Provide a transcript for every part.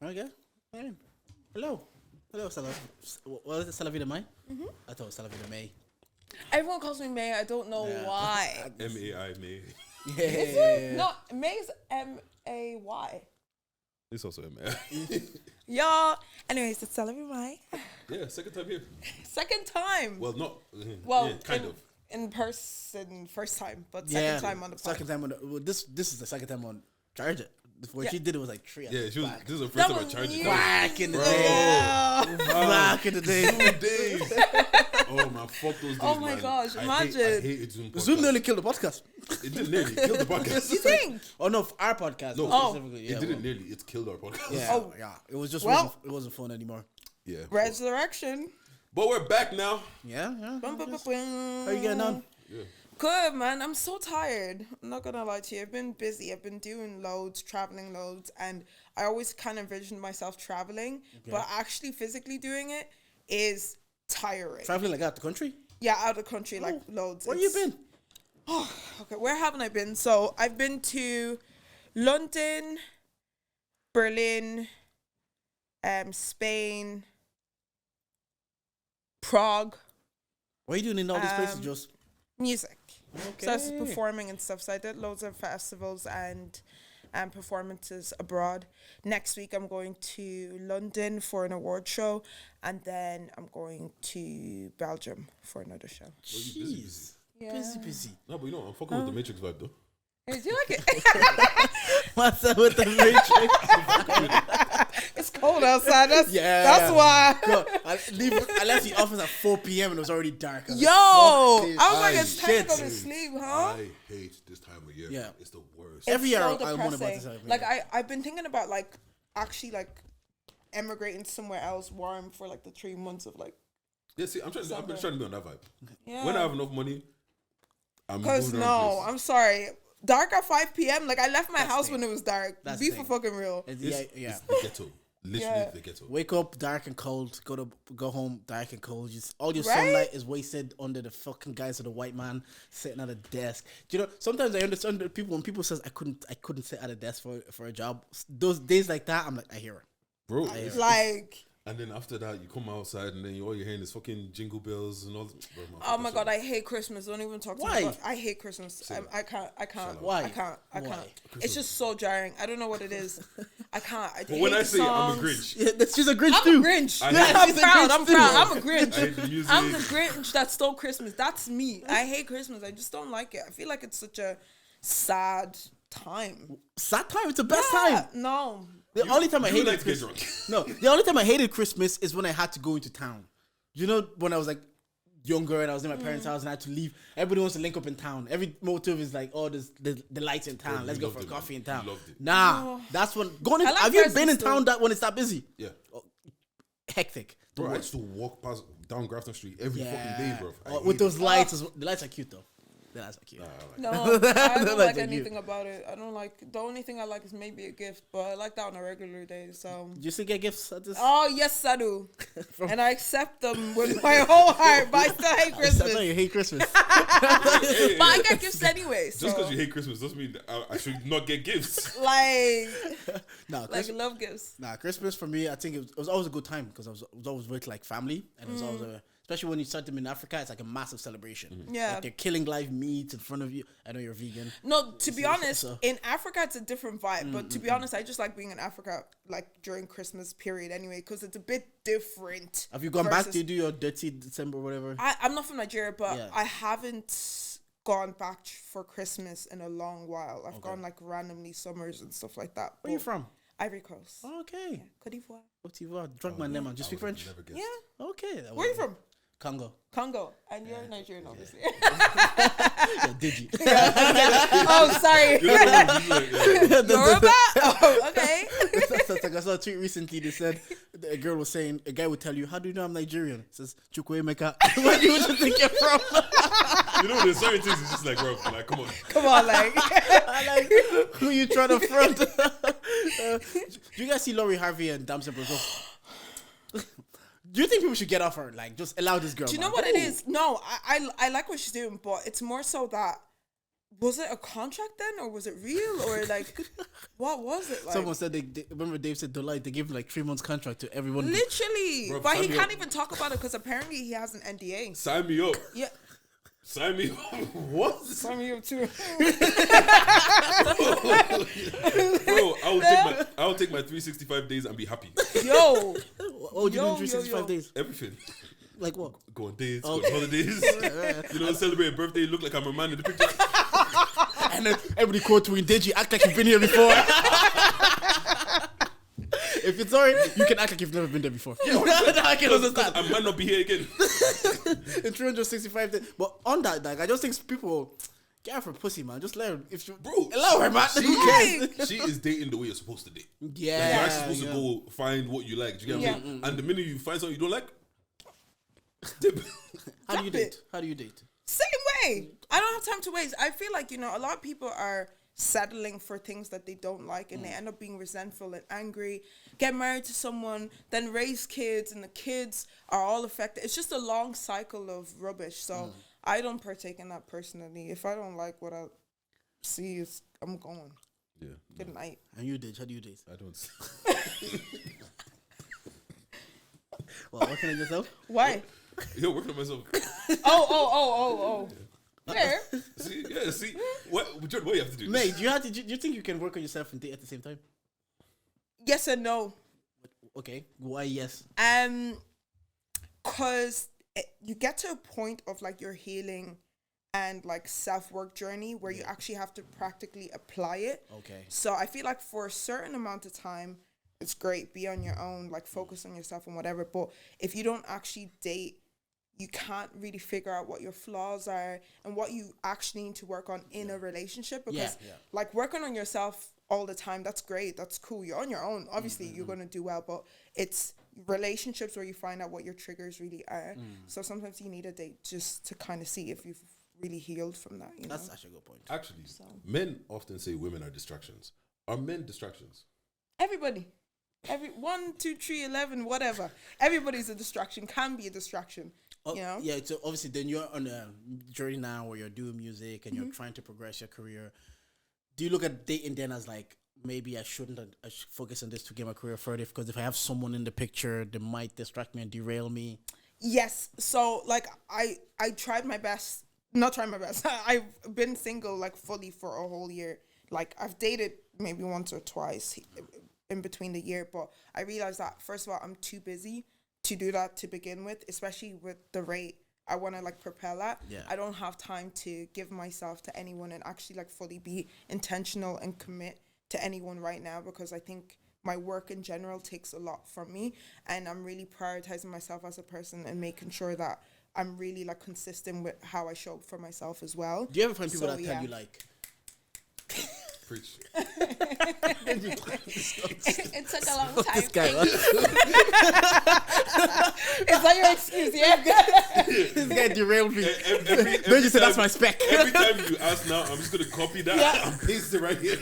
Okay. Fine. Hello. Hello, what is it? Celaviedmai? I thought it was Celaviedmai. Everyone calls me May. I don't know why. M-A-I, May. Yeah. Is it? No, May's M-A-Y. It's also M-A-I. Y'all. Anyways, it's Celaviedmai. Yeah, second time here. Second time. Well, not. Well, yeah, kind of. In person, first time, but second time on the podcast. Second time on the. Well, this is the second time on Charge It. What she did it was like 3 Yeah, she was. back. This is the first That time I was charged it. Back in the Bro. day. Yeah. Back in the day. 2 days. Oh man, fuck those days. Oh my man. gosh, I imagine. hate Zoom. Zoom podcasts. nearly killed the podcast. It didn't nearly kill the podcast. You think? Oh no, for our podcast. No, specifically. it didn't nearly. It killed our podcast. Yeah, Oh. yeah. It was just it wasn't fun anymore. Yeah. Resurrection. But we're back now. Yeah. Bum, bum, bum, How bum. you getting on? Yeah. Good, man. I'm so tired. I'm not gonna lie to you. I've been busy. I've been doing loads, traveling loads, and I always kind of envisioned myself traveling, but actually physically doing it is tiring. Traveling like out the country? Yeah, out of the country, like loads. Where you been? Okay, where haven't I been? So I've been to London, Berlin, Spain, Prague. What are you doing in all these places? Just Music. okay. So I was performing and stuff. So I did loads of festivals and performances abroad. Next week I'm going to London for an award show, and then I'm going to Belgium for another show. Jeez. Yeah. Busy. No, but you know, I'm fucking with the Matrix vibe though. Hey, do you like it? What's up with the Matrix? It's cold outside. That's Yeah. why. God, I left the office at 4 p.m. and it was already dark. I was Yo, like, fuck I was like, this it's time to go shit. to sleep, huh? I hate this time of year. Yeah. Man. It's the worst. Every It's year so I wonder about this. depressing. Like I've been thinking about like actually like emigrating somewhere else warm for like the 3 months of like. Yeah, see, I'm trying to be on that vibe. Yeah. When I have enough money, I'm Cause moving no, around I'm sorry. Dark at 5 p.m. Like I left my That's house the when it was dark. That's Be the for thing. fucking real. Yeah. It's the ghetto. Literally Yeah. the ghetto. Wake up dark and cold. Go home dark and cold. Just all your Right? sunlight is wasted under the fucking guise of the white man sitting at a desk. Do you know? Sometimes I understand the people when people says I couldn't sit at a desk for a job. Those days like that, I'm like I hear it. Bro, Like, and then after that, you come outside and then all you're hearing is fucking jingle bells and all. Bro, man, oh my god, I hate Christmas. Don't even talk to Why? me. I hate Christmas. I can't. Why? I can't. Why? It's just so jarring. I don't know what it is. I can't. I But hate when I the say I'm a songs. Grinch, Yeah, that's just a Grinch I'm too. a Grinch. I Yeah, hate- I'm She's a proud. Grinch I'm too. proud. I'm a I Grinch. hate the music. I'm the Grinch that stole Christmas. That's me. I hate Christmas. I just don't like it. I feel like it's such a sad time. Sad time. It's the best Yeah, time. no. The only time I You hated like to get Christmas. drunk. No, the only time I hated Christmas is when I had to go into town. You know, when I was like younger and I was in my parents' house and I had to leave. Everybody wants to link up in town. Every motive is like, oh, there's the lights in town. you Let's go loved for a it, coffee man. in town. You loved it. Nah, that's when going. In, I like have you been Christmas in town though. that when it's that busy? Yeah. Hectic. The Bro, I worst. used to walk past down Grafton Street every fucking day, bro. I With hate those it. lights, the lights are cute though. The lights are cute. No, I don't That's like like anything about it. I don't like. The only thing I like is maybe a gift, but I like that on a regular day. So. Do you still get gifts at this? Oh yes, I do, and I accept them with my whole heart. But I still hate I Christmas. know you hate Christmas. But I get gifts anyway. So. Just because you hate Christmas doesn't mean that I should not get gifts. like No, like Christmas, love gifts. nah, Christmas for me, I think it was always a good time because I was always with like family, and it was always especially when you start them in Africa, it's like a massive celebration. Yeah. Like they're killing live meat in front of you. I know you're vegan. No, to be honest, so- in Africa it's a different vibe. But to be honest, I just like being in Africa like during Christmas period anyway, because it's a bit different. Have you gone back versus- to do your dirty December or whatever? I'm not from Nigeria, but Yeah. I haven't gone back for Christmas in a long while. I've gone like randomly summers and stuff like that. Where you But from? Ivory Coast. Okay. Cote d'Ivoire. What you want? Drunk my name. Do you speak French? Never guessed. Yeah. Okay. Where are you from? Congo. Congo. And you're Nigerian, obviously. Yeah, Deji. Oh, sorry. Yeah. Yoruba? Oh, okay. I saw a tweet recently that said a girl was saying a guy would tell you, "How do you know I'm Nigerian?" It says Chukwuemeka. Where do you think you're from? You know, there's certain things it's just like, bro, like, come on. Come on, like. Like, who you trying to front? Do you guys see Laurie Harvey and Damson Brazil? Do you think people should get off her? Like, just allow this girl? Do you know what it is? No, I like what she's doing, but it's more so that was it a contract then, or was it real, or like, what was it like? Someone said they remember Dave said they gave like 3 months contract to everyone. Literally, Bro, but he sign me can't up. even talk about it because apparently he has an NDA. Sign me up. Yeah, Sign me up. What? sign me up too. Bro, I'll take my 365 days and be happy. Yo, Oh, you Yo, do 365 yo. days? Everything. Like what? Go on dates, go Okay. on holidays. You know, celebrate a birthday, look like I'm a man in the picture. And then everybody quote tweeting Deji, act like you've been here before. If it's alright, you can act like you've never been there before. I can understand. I might not be here again. In 365 days. But on that, like, I just think people get her for pussy, man. Just let her. If you Bro, allow her, man. Who cares? She is dating the way you're supposed to date. Yeah. Like, you're actually supposed to go find what you like. Do you get what I Yeah. mean? And the minute you find something you don't like, dip. How do you Drop date? it. How do you date? same way. I don't have time to waste. I feel like, a lot of people are settling for things that they don't like, and they end up being resentful and angry, get married to someone, then raise kids, and the kids are all affected. It's just a long cycle of rubbish. So I don't partake in that personally. If I don't like what I see, I'm going. Yeah. Good night. And you date? How do you date? I don't. Well, working on yourself? Why? Yo, working on myself. Oh. Fair. See? What do you have to do? Mate, do you think you can work on yourself and date at the same time? Yes and no. Okay. Why yes? Because you get to a point of like your healing and like self-work journey where you actually have to practically apply it. Okay. So I feel like for a certain amount of time, it's great, be on your own, like focus on yourself and whatever. But if you don't actually date, you can't really figure out what your flaws are and what you actually need to work on in a relationship. Because like working on yourself all the time, that's great, that's cool, you're on your own, obviously you're going to do well, but it's relationships where you find out what your triggers really are. So sometimes you need a date just to kind of see if you've really healed from that, That's know? actually a good point. Actually, men often say women are distractions. Are men distractions? Everybody. 1, 2, 3, 11, whatever. Everybody's a distraction, can be a distraction. Yeah, so obviously then you're on a journey now where you're doing music and you're trying to progress your career. Do you look at dating then as like, maybe I should focus on this to get my career further, because if I have someone in the picture, they might distract me and derail me? Yes. So like I tried my best, not tried my best. I've been single like fully for a whole year. Like I've dated maybe once or twice in between the year, but I realized that first of all, I'm too busy to do that to begin with, especially with the rate I want to like propel at. Yeah. I don't have time to give myself to anyone and actually like fully be intentional and commit to anyone right now, because I think my work in general takes a lot from me, and I'm really prioritizing myself as a person and making sure that I'm really like consistent with how I show up for myself as well. Do you ever find people So, that tell you like, Preach. It took a long time. this guy, Is that your excuse? Yeah. this guy derailed me. Every Don't you say that's time- my spec? Every time you ask now, I'm just going to copy that and paste it right here.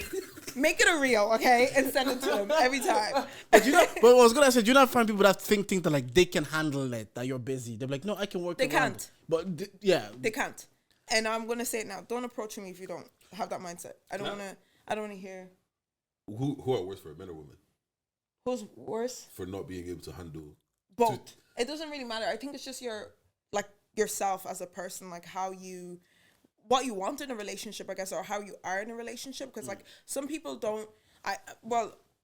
Make it a reel, okay, and send it to them every time. But I was gonna say, do you not find people that think that like they can handle it, that you're busy? They're like, no, I can work. They around can't. it. But They can't. And I'm gonna say it now. Don't approach me if you don't have that mindset. I don't wanna hear. Who are worse for it, men or women? Who's worse? For not being able to handle Both. It doesn't really matter. I think it's just yourself as a person, like what you want in a relationship, I guess, or how you are in a relationship. Because like some people don't.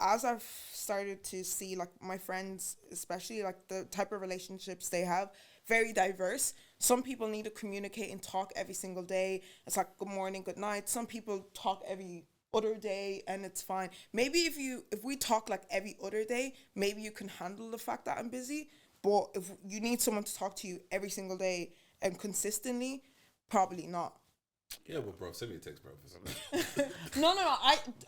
As I've started to see, like my friends, especially like the type of relationships they have, very diverse. Some people need to communicate and talk every single day. It's like good morning, good night. Some people talk every other day and it's fine. Maybe if we talk like every other day, maybe you can handle the fact that I'm busy. But if you need someone to talk to you every single day and consistently, probably not. Yeah, but bro, send me a text, bro. No.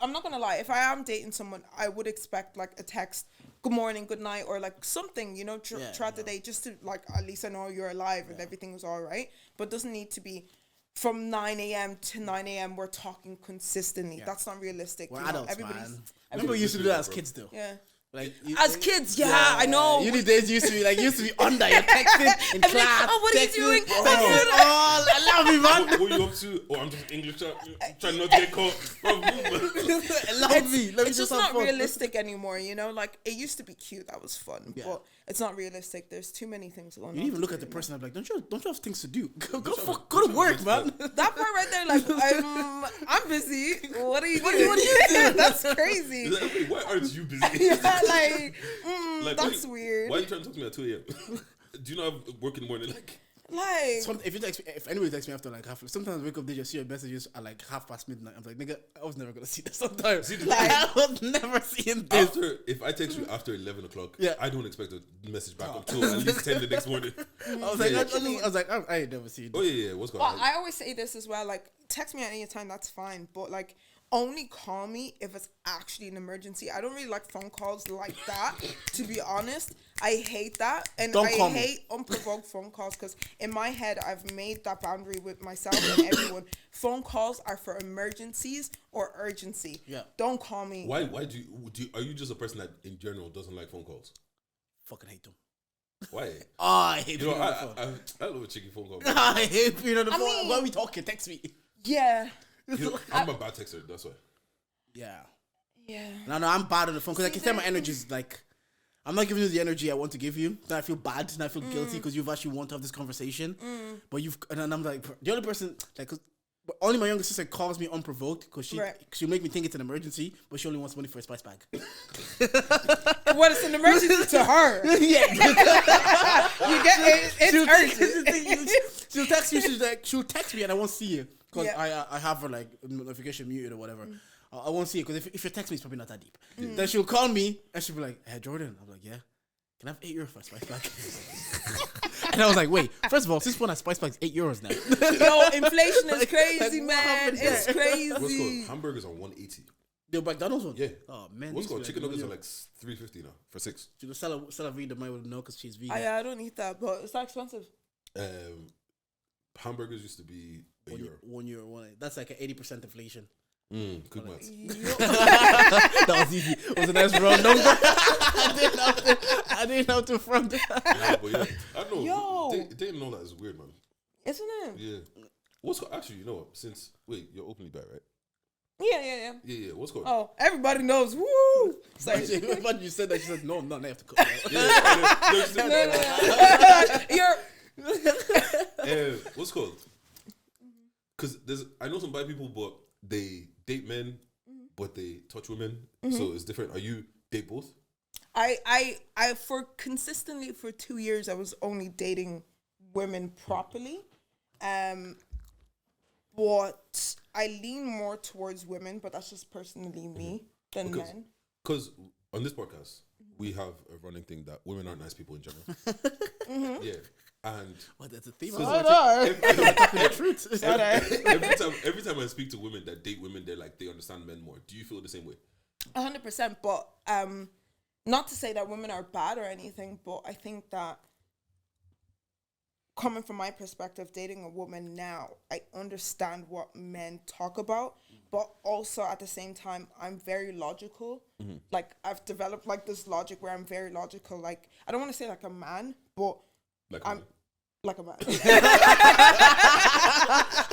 I'm not gonna lie. If I am dating someone, I would expect like a text, good morning, good night, or like something, throughout the day, just to like at least I know you're alive and everything was all right. But it doesn't need to be from 9 a.m. to 9 a.m. we're talking consistently. That's not realistic. We're adults, everybody's man. I remember we used to do that as kids, though. Yeah. Like As kids, I know. Uni days used to be under. You're texting in class. Oh, what are you doing? I love you, man. What are you up to? Oh, I'm just English trying not to get caught. I love me. Let me It's just not realistic anymore, you know. Like it used to be cute, that was fun, but it's not realistic. There's too many things going on. You even look at the person. I'm like, don't you have things to do? Go to work, man. That part right there, like I'm busy. What are you doing? That's crazy. Like, wait, why aren't you busy? Yeah, like that's why, weird. Why are you trying to talk to me at 2 a.m.? Do you not have work in the morning? Like If anybody texts me after like half, sometimes I wake up, they just see your messages at like midnight. I'm like, nigga, I was never gonna see this. Sometimes I was never seeing this. If I text you after 11 o'clock, I don't expect a message back until at least 10 the next morning. I was like, I ain't never seen this. Oh yeah, what's going on? I always say this as well. Like, text me at any time, that's fine. But like, only call me if it's actually an emergency. I don't really like phone calls like that, to be honest. I hate that. And I hate unprovoked phone calls because in my head, I've made that boundary with myself and everyone. Phone calls are for emergencies or urgency. Yeah. Don't call me. Why do you are you just a person that in general doesn't like phone calls? Fucking hate them. Why? I hate being on the phone. I love a cheeky phone call. I hate being on the phone. Why are we talking? Text me. Yeah. I'm a bad texter, that's why. Yeah. No, I'm bad on the phone because I can tell my energy is like, I'm not giving you the energy I want to give you. Then I feel bad and I feel guilty because you've actually want to have this conversation. But and I'm like, the only person, like, only my younger sister calls me unprovoked because she'll make me think it's an emergency, but she only wants money for a spice bag. What is an emergency to her? Yeah. You get it. It's urgent. She'll text me. She'll text me and I won't see it. Because I have her like notification muted or whatever. I won't see it because if you text me, it's probably not that deep. Then she'll call me and she'll be like, "Hey Jordan," I'm like, "Yeah, can I have €8 for a spice bag?" And I was like, "Wait, first of all, since when a spice bag is €8 now?" Yo, inflation is crazy, man. It's crazy. What's called hamburgers are $180. The McDonald's one? Yeah. Oh man. What's called chicken nuggets are like $3.50 now for 6. Celaviedmai would know because she's vegan. I don't eat that, but it's not expensive. Hamburgers used to be €1. That's like an 80% inflation. Good maths. That was easy. It was a nice round number. I didn't have to front it. Yeah, but yeah, I don't know. Dating all that is weird, man. Isn't it? Yeah. Actually, you know what? You're openly bi, right? Yeah. Yeah. What's going on? Oh, everybody knows. Woo! Sorry. But you said that. She said, no, I have to cook. You're... what's called? Because I know some bi people, but they date men, but they touch women. So it's different. Are you date both? I consistently for 2 years I was only dating women properly. But I lean more towards women, but that's just personally me than men. Because on this podcast, we have a running thing that women aren't nice people in general. Yeah. And that's a theme. Every time I speak to women that date women, they're like, they understand men more. Do you feel the same way? 100%. But not to say that women are bad or anything, but I think that coming from my perspective, dating a woman now, I understand what men talk about, but also at the same time, I'm very logical. Like, I've developed like this logic where I'm very logical. Like, I don't want to say like a man, but I'm like a man.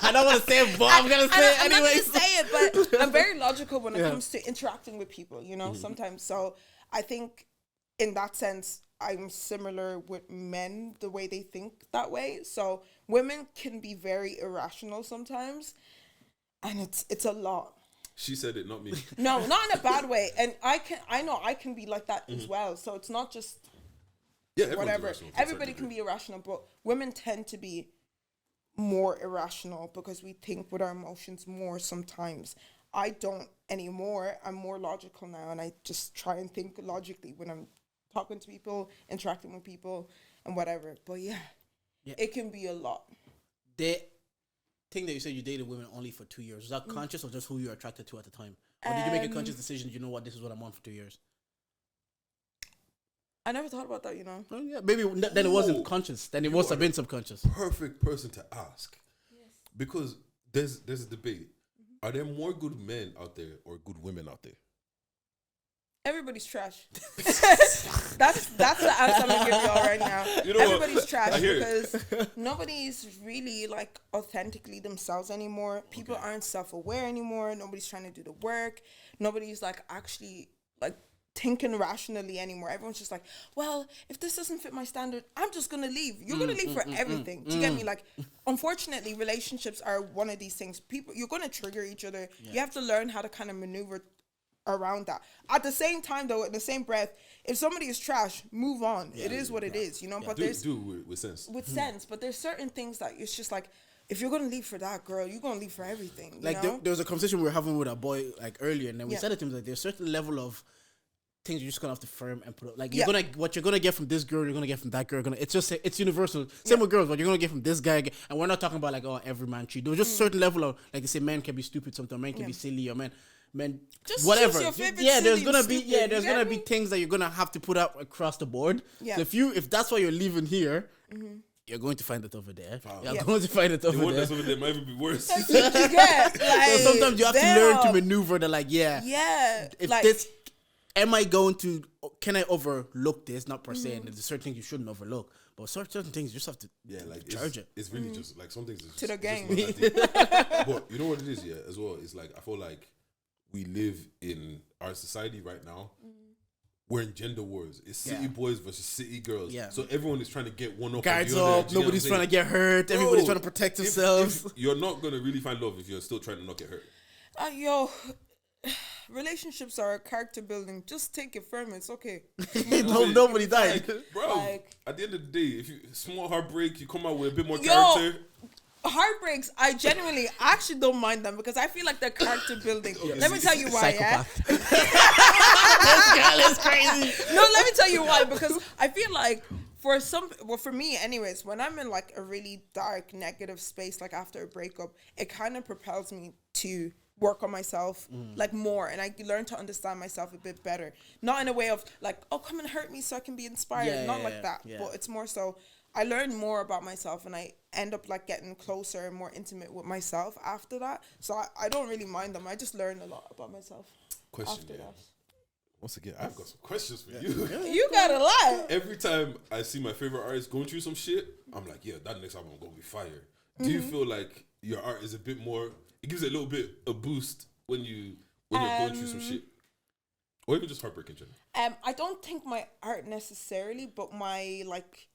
I don't want to say it, but I'm going to say it anyway. I'm not going to say it, but I'm very logical when it comes to interacting with people, you know, sometimes. So I think in that sense, I'm similar with men, the way they think that way. So women can be very irrational sometimes, and it's a lot. She said it, not me. No, not in a bad way. And I know I can be like that as well. So it's not just whatever. Everybody can be irrational, but women tend to be more irrational because we think with our emotions more sometimes. I don't anymore. I'm more logical now, and I just try and think logically when I'm talking to people, interacting with people, and whatever. But yeah, it can be a lot. The thing that you said you dated women only for 2 years, was that conscious or just who you were attracted to at the time? Or did you make a conscious decision, you know what, this is what I'm on for 2 years? I never thought about that, you know. Well, yeah, maybe then it wasn't conscious. Then it must have been subconscious. Perfect person to ask. Yes. Because there's a debate. Are there more good men out there or good women out there? Everybody's trash. that's the answer I'm gonna give y'all right now. You know Everybody's what? trash I hear because nobody's really like authentically themselves anymore. People aren't self-aware anymore. Nobody's trying to do the work. Nobody's like actually like thinking rationally anymore. Everyone's just like, well, if this doesn't fit my standard, I'm just gonna leave. You're gonna leave for everything. Do you get me? Like, unfortunately, relationships are one of these things. People, you're gonna trigger each other. You have to learn how to kind of maneuver around that. At the same time, though, in the same breath, if somebody is trash, move on. It is what it is, you know. But do there's it with sense. With sense, but there's certain things that it's just like, if you're gonna leave for that girl, you're gonna leave for everything. Like you know? there was a conversation we were having with a boy like earlier, and then we said it to him like there's a certain level of things you're just gonna have to firm and put up. Like what you're gonna get from this girl, you're gonna get from that girl. It's universal. Same with girls. What you're gonna get from this guy, and we're not talking about like every man cheat. There's just certain level of like they say men can be stupid sometimes, men can be silly, or men just whatever. Choose your favorite There's gonna be stupid, there's gonna be things that you're gonna have to put up across the board. So if that's why you're leaving here, you're going to find it over there. You're going to find it over there. That's over there might even be worse. Like, so sometimes you have to learn to maneuver. They're like, if like, this, can I overlook this? Not per se, and there's certain things you shouldn't overlook. But certain things you just have to charge it. It's really just like some things to the game. But you know what it is, as well. It's like I feel like we live in our society right now. We're in gender wars. It's city boys versus city girls. So everyone is trying to get one up. Guards up. Nobody's trying to get hurt. Everybody's trying to protect themselves. You're not gonna really find love if you're still trying to not get hurt. Relationships are character building. Just take it firm. It's okay. Nobody died, bro. At the end of the day, if you small heartbreak, you come out with a bit more character. Heartbreaks, I actually don't mind them because I feel like they're character building. Let me tell you why. Psychopath. This girl is crazy. No, let me tell you why. Because I feel like for me anyways, when I'm in like a really dark, negative space, like after a breakup, it kind of propels me to work on myself like more, and I learn to understand myself a bit better. Not in a way of like, oh, come and hurt me so I can be inspired. Not like that. But it's more so I learn more about myself, and I end up like getting closer and more intimate with myself after that. So I don't really mind them. I just learn a lot about myself. Question, once again, I've got some questions for you. You got a lot. Every time I see my favorite artist going through some shit, I'm like, that next album gonna be fire. Do you feel like your art is a bit more? It gives it a little bit a boost when you're going through some shit, or even just heartbreak in general. I don't think my art necessarily, but my like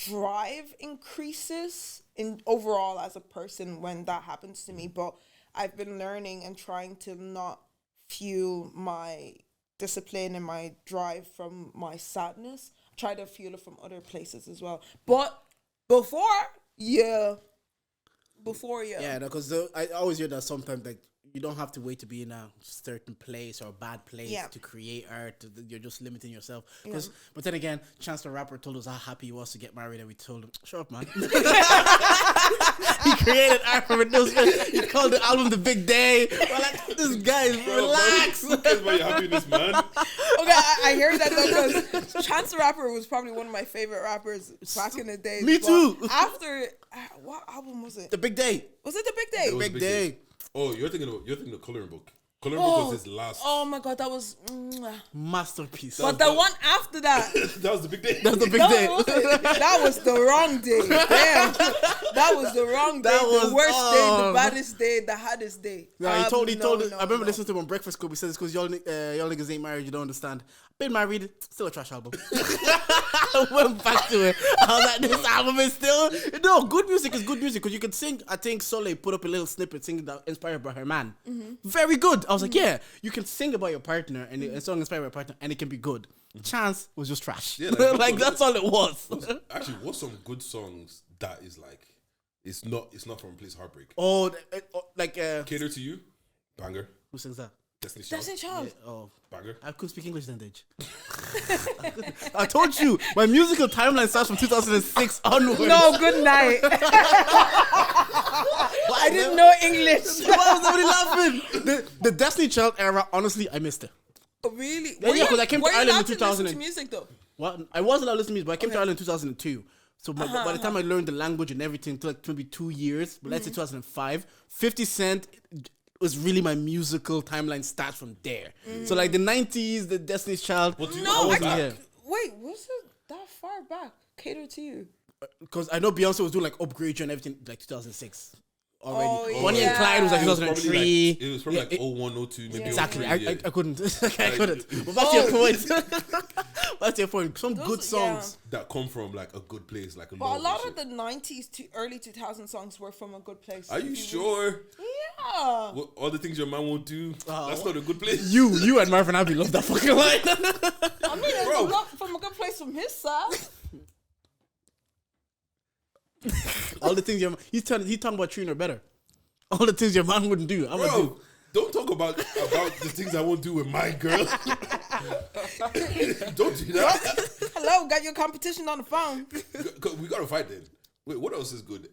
drive increases in overall as a person when that happens to me. But I've been learning and trying to not fuel my discipline and my drive from my sadness. Try to fuel it from other places as well. But before, because I always hear that sometimes like you don't have to wait to be in a certain place or a bad place to create art. You're just limiting yourself. But then again, Chance the Rapper told us how happy he was to get married, and we told him, shut up, man. He created art from it. He called the album The Big Day. We're like, this guy is relax. Who cares about your happiness, man? Okay, I hear that though, because Chance the Rapper was probably one of my favorite rappers back in the day. Me too. After what album was it? The Big Day. Was it The Big Day? Big Day. Oh, you're thinking of Coloring Book. Coloring Book was his last. Oh my god, that was masterpiece. But the one after that, that was The Big Day. That was The Big Day. That was the wrong day. Damn, that was the wrong day. The worst day, the baddest day, the hardest day. Yeah, he told. I remember listening to him on Breakfast Club. He said, "It's because y'all niggas ain't married. You don't understand. Been married, still a trash album." I went back to it. I was like, this album is still good music is good music because you can sing. I think Soleil put up a little snippet singing that inspired by her man. Very good. I was like, yeah, you can sing about your partner and a song inspired by your partner and it can be good. Chance was just trash. Yeah, like that's all it was. Actually, what's some good songs that is like it's not from a place heartbreak? Like Cater to You, banger. Who sings that? Destiny Child. Yeah, banger. I couldn't speak English then, Deji. I told you, my musical timeline starts from 2006 onwards. No, good night. I didn't know English. Why was everybody laughing? The Destiny Child era, honestly, I missed it. Oh, really? Yeah, because I came to Ireland in 2000. To music though? Well, I wasn't allowed to listen to music, but I came to Ireland in 2002. So by the time I learned the language and everything, it took like maybe 2 years. But let's say 2005, 50 Cent was really my musical timeline starts from there. So like the 90s, the Destiny's Child. What do you No, know? I That? can't. Wait, was it that far back? Cater to you. Because I know Beyonce was doing like Upgrade You and everything like 2006 already. Oh, Bonnie and yeah. Clyde was like It was probably 2003. like, it was probably like 01, 02, maybe. Exactly. 03, I yeah. couldn't. I couldn't. But back to your point. Back to your point. Some good songs. That come from like a good place, like a But a love lot and of shit. the 90s to early 2000 songs were from a good place. Are you sure? Yeah. What, all the things your man won't do, that's not a good place. You and Marvin Abbey love that fucking line. I mean, it's Bro. a lot from a good place from his side. All the things he's talking about treating her better. All the things your man wouldn't do, I'm gonna Bro, do. don't talk about the things I won't do with my girl. Don't do that. Hello, got your competition on the phone. We gotta fight then. Wait, what else is good?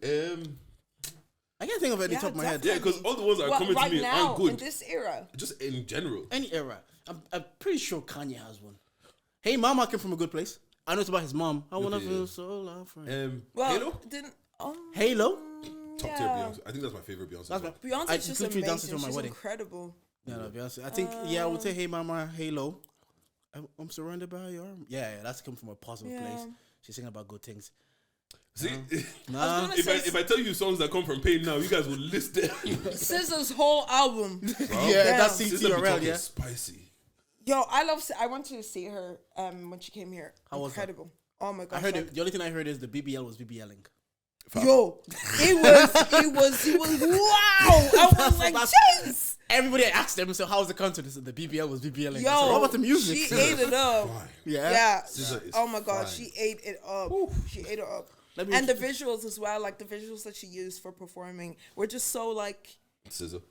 I can't think of it at the top of my head. Yeah, because all the ones that are Well, coming right to me now, aren't good. in this era. Just in general. Any era. I'm pretty sure Kanye has one. Hey Mama came from a good place. I know it's about his mom. I wanna feel so loved. Well, Halo? didn't. Halo? Top tier Beyonce. I think that's my favorite Beyonce. That's song. my Beyonce's just literally danced amazing. to my She's wedding. incredible. No, Beyonce. I think I would say Hey Mama, Halo. I'm surrounded by your arm. Yeah, that's come from a positive place. She's singing about good things. See, Nah. if I tell you songs that come from pain now, you guys will list them. SZA's whole album. Yeah, that's Sister be CTRL, talking yeah. spicy. Yo, I went to see her when she came here. How was that? Incredible. Oh my gosh. I heard the only thing I heard is the BBL was BBLing. Yo, it was wow. I was like, jeez. Everybody asked them, so how was the concert? They said the BBL was BBLing. Yo, I said, what about the music? She ate it up. Fine. Yeah. Yeah. Oh my god, she ate it up. She ate it up. And the visuals as well, like the visuals that she used for performing were just so like SZA.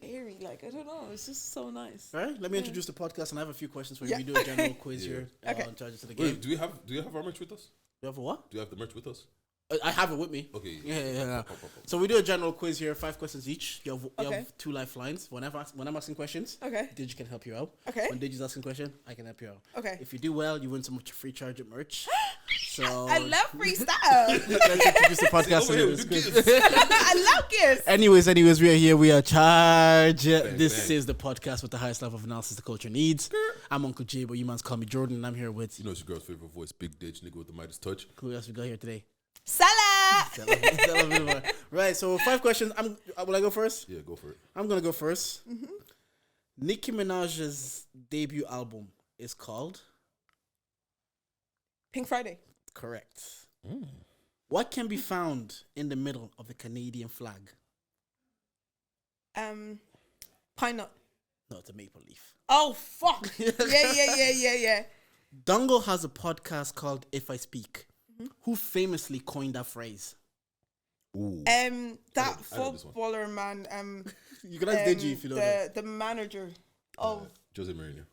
fairy. Like I don't know, it's just so nice. All right, let me introduce the podcast, and I have a few questions for you. We do a general quiz here Okay. on charges to the game. Wait, do you have our merch with us? You have a what? Do you have the merch with us? I have it with me. Okay. Yeah. Pop. So we do a general quiz here, 5 questions each. You Okay. have 2 lifelines. When I'm asking questions, Okay. Digi can help you out. Okay. When Digi's asking a question, I can help you out. Okay. If you do well, you win some free charge at merch. So I love freestyle. let's introduce the podcast. Over here, and do this quiz. gifts. I love kiss. Anyways, we are here. We are charged. This bang. is the podcast with the highest level of analysis the culture needs. I'm Uncle J, but you mans call me Jordan, and I'm here with. You know it's your girl's favorite voice, Big Ditch, nigga with the Midas touch. Who else we got here today? Salah. Right, so 5 questions. Will I go first? Yeah, go for it. I'm gonna go first. Nicki Minaj's debut album is called. Pink Friday. Correct. What can be found in the middle of the Canadian flag? Pine nut. No, it's a maple leaf. Oh fuck. Yeah. Dongle has a podcast called If I Speak. Who famously coined that phrase? Ooh. That I know this one. footballer man. You can ask Deji if you don't know. the manager. Oh Jose Mourinho.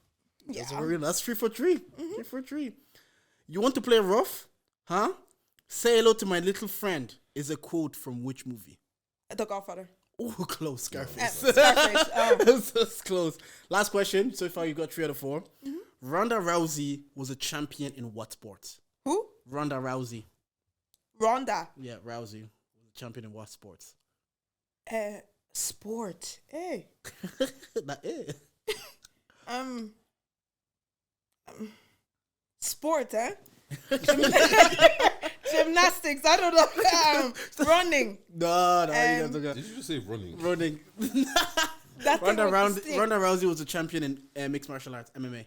yeah. That's 3 for 3. 3 for 3. You want to play rough? Huh? Say hello to my little friend is a quote from which movie? The Godfather. Oh, close. Scarface. Scarface. That's close. Last question. So far, you got 3 out of 4. Ronda Rousey was a champion in what sport? Who? Ronda Rousey. Ronda. Yeah, Rousey was a champion in what sports? Sport. Hey. Sport, eh? Gymnastics. I don't know. Running. No, Did you just say running? running. That Ronda thing. Ronda Rousey was a champion in mixed martial arts, MMA.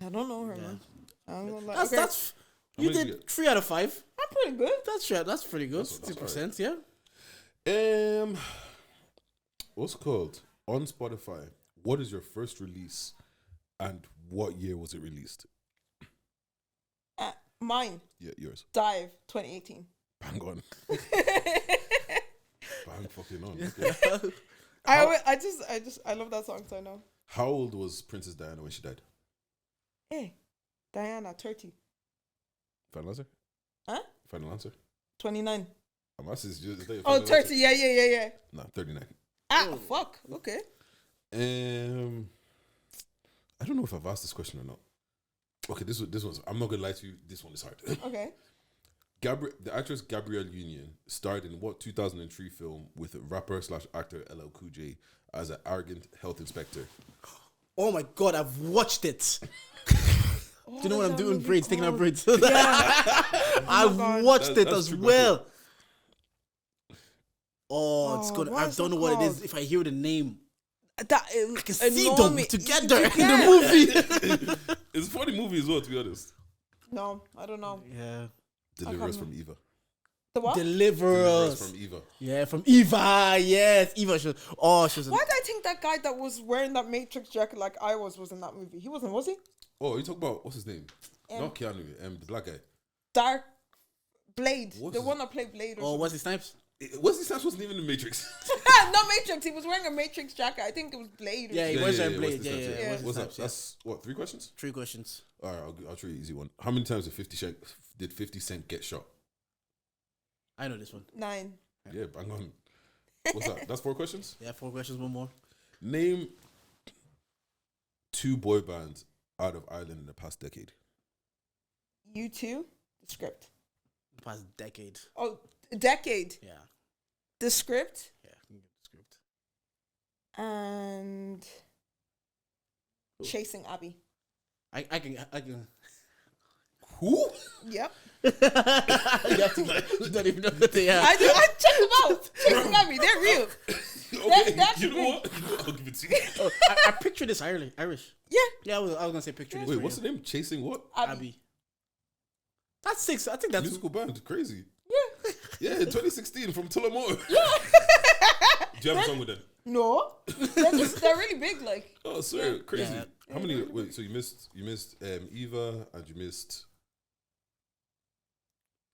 I don't know her, man. I'm gonna lie. That's Okay. that's you many did you did get? 3 out of 5. I'm pretty good. That's pretty good. That's 2%, yeah. What's it called? On Spotify, what is your first release and what year was it released? Mine. Yeah, yours. Dive 2018. Bang on. Bang fucking on. Okay. I love that song, so I know. How old was Princess Diana when she died? Hey, Diana, 30. Final answer? Huh? Final answer? 29. I'm asking is that your Oh, final 30. answer? Yeah. No, 39. Fuck. Okay. I don't know if I've asked this question or not. Okay, this one's. I'm not gonna lie to you. This one is hard. Okay. The actress Gabrielle Union starred in what 2003 film with rapper/actor LL Cool J as an arrogant health inspector? Oh my god, I've watched it. Do you know what I'm doing? Braids, taking out braids. Yeah. I've watched it That's as true, well. Oh, it's good. what I is don't it know what it is. called? If I hear the name, That I can see them together You in can. the movie. It's a funny movie as well, to be honest. No, I don't know. Yeah. Deliver Us from Eva. The what? Deliver Deliver Us. Us from Eva. Yeah, from Eva. Yes, Eva. She was. Why did I think that guy that was wearing that Matrix jacket like I was in that movie? He wasn't, was he? Oh, you talk about what's his name? Not Keanu. The black guy. Dark Blade. What's The his- one that played Blade. Or Oh, Wesley Snipes. Wesley Snipes wasn't even in the Matrix. Not Matrix. He was wearing a Matrix jacket. I think it was Blade. Or Yeah, he something. was on Wesley Blade. Snipes, Yeah. What's Wesley that? Snipes, yeah. That's what, 3 questions? 3 questions. All right, I'll try you an easy one. How many times did 50 Cent get shot? I know this one. 9. Yeah, bang on. What's that? That's 4 questions? Yeah, 4 questions, one more. Name 2 boy bands out of Ireland in the past decade. U2. The script. The past decade. Oh, decade. Yeah. The script. Yeah. I can get the script. And Chasing Abby. I can. Who? Yep. You don't even know that they are. I check them out. Chasing Abby. They're real. Okay, That's you know big. what? I'll give it to you. Oh, I picture this Irish. Yeah. Yeah, I was gonna say picture this. Wait, for what's you. the name? Chasing what? Abby. That's 6. I think that's Musical band. Crazy. Yeah. Yeah, in 2016 from Tullamore. Do you have a song with them? No. They're really big. Like. Oh, sir, crazy. Yeah. How many? Wait, so you missed Eva and you missed.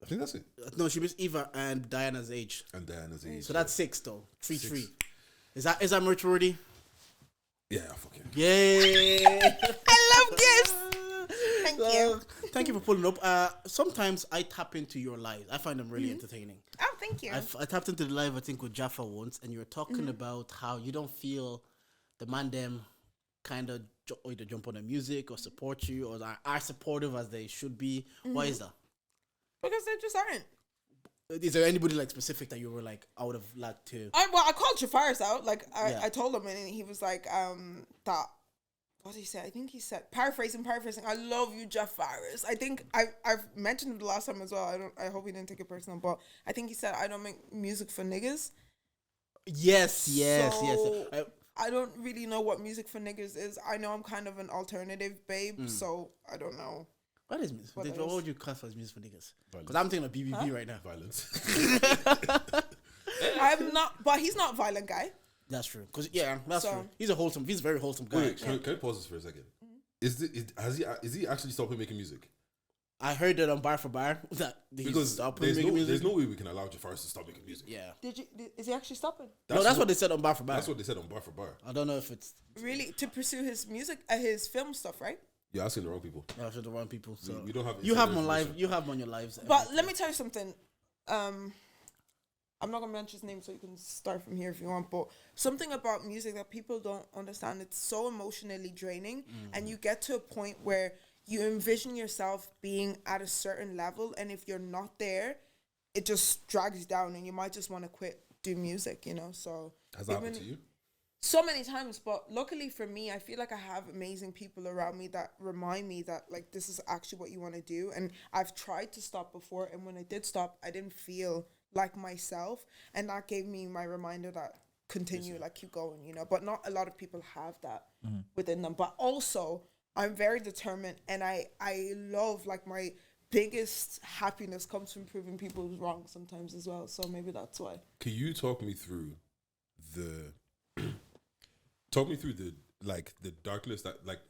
I think that's it. No, she missed Eva and Diana's age. And Diana's age. So that's 6 though. 3-3. 6. Is that merch worthy? Yeah, fucking. Yay! I love gifts. Thank you. Thank you for pulling up. Sometimes I tap into your lives. I find them really entertaining. Oh, thank you. I tapped into the live, I think, with Jaffa once, and you were talking about how you don't feel the man them kind of either jump on the music or support you or are supportive as they should be. Why is that? Because they just aren't. Is there anybody like specific that you were like, I would have liked to? I called Jafaris out. Like Yeah. I told him, and he was like, that. What did he say? I think he said paraphrasing. I love you, Jafaris. I think I've mentioned it the last time as well. I hope he didn't take it personal, but I think he said I don't make music for niggas. Yes. So, I don't really know what music for niggas is. I know I'm kind of an alternative babe, so I don't know. What is music? What What is? would you classify as music for niggas? Violence. Because I'm thinking of BBB right now. Violence. I'm not, but he's not a violent guy. That's true. Because that's So- true. He's a very wholesome guy. Wait, can I pause this for a second? Is he actually stopping making music? I heard that on Bar for Bar that he's Because stopping there's making no, music. there's no way we can allow Jafaris to stop making music. Yeah. Is he actually stopping? That's what they said on Bar for Bar. That's what they said on Bar for Bar. I don't know if it's Really, to pursue his music, his film stuff, right? You're asking the wrong people. for the wrong people. So We don't have. you have insider them on live. information. You have them on your lives. But let me tell you something. I'm not gonna mention his name, so you can start from here if you want. But something about music that people don't understand, it's so emotionally draining, and you get to a point where you envision yourself being at a certain level, and if you're not there, it just drags you down, and you might just want to quit do music, you know. So Has that happened to you? so many times, but luckily for me, I feel like I have amazing people around me that remind me that like this is actually what you want to do. And I've tried to stop before, and when I did stop, I didn't feel like myself, and that gave me my reminder that continue, like keep going, you know. But not a lot of people have that within them. But also, I'm very determined, and I love, like, my biggest happiness comes from proving people wrong sometimes as well. So maybe that's why. Can you talk me through the the darkness that, like,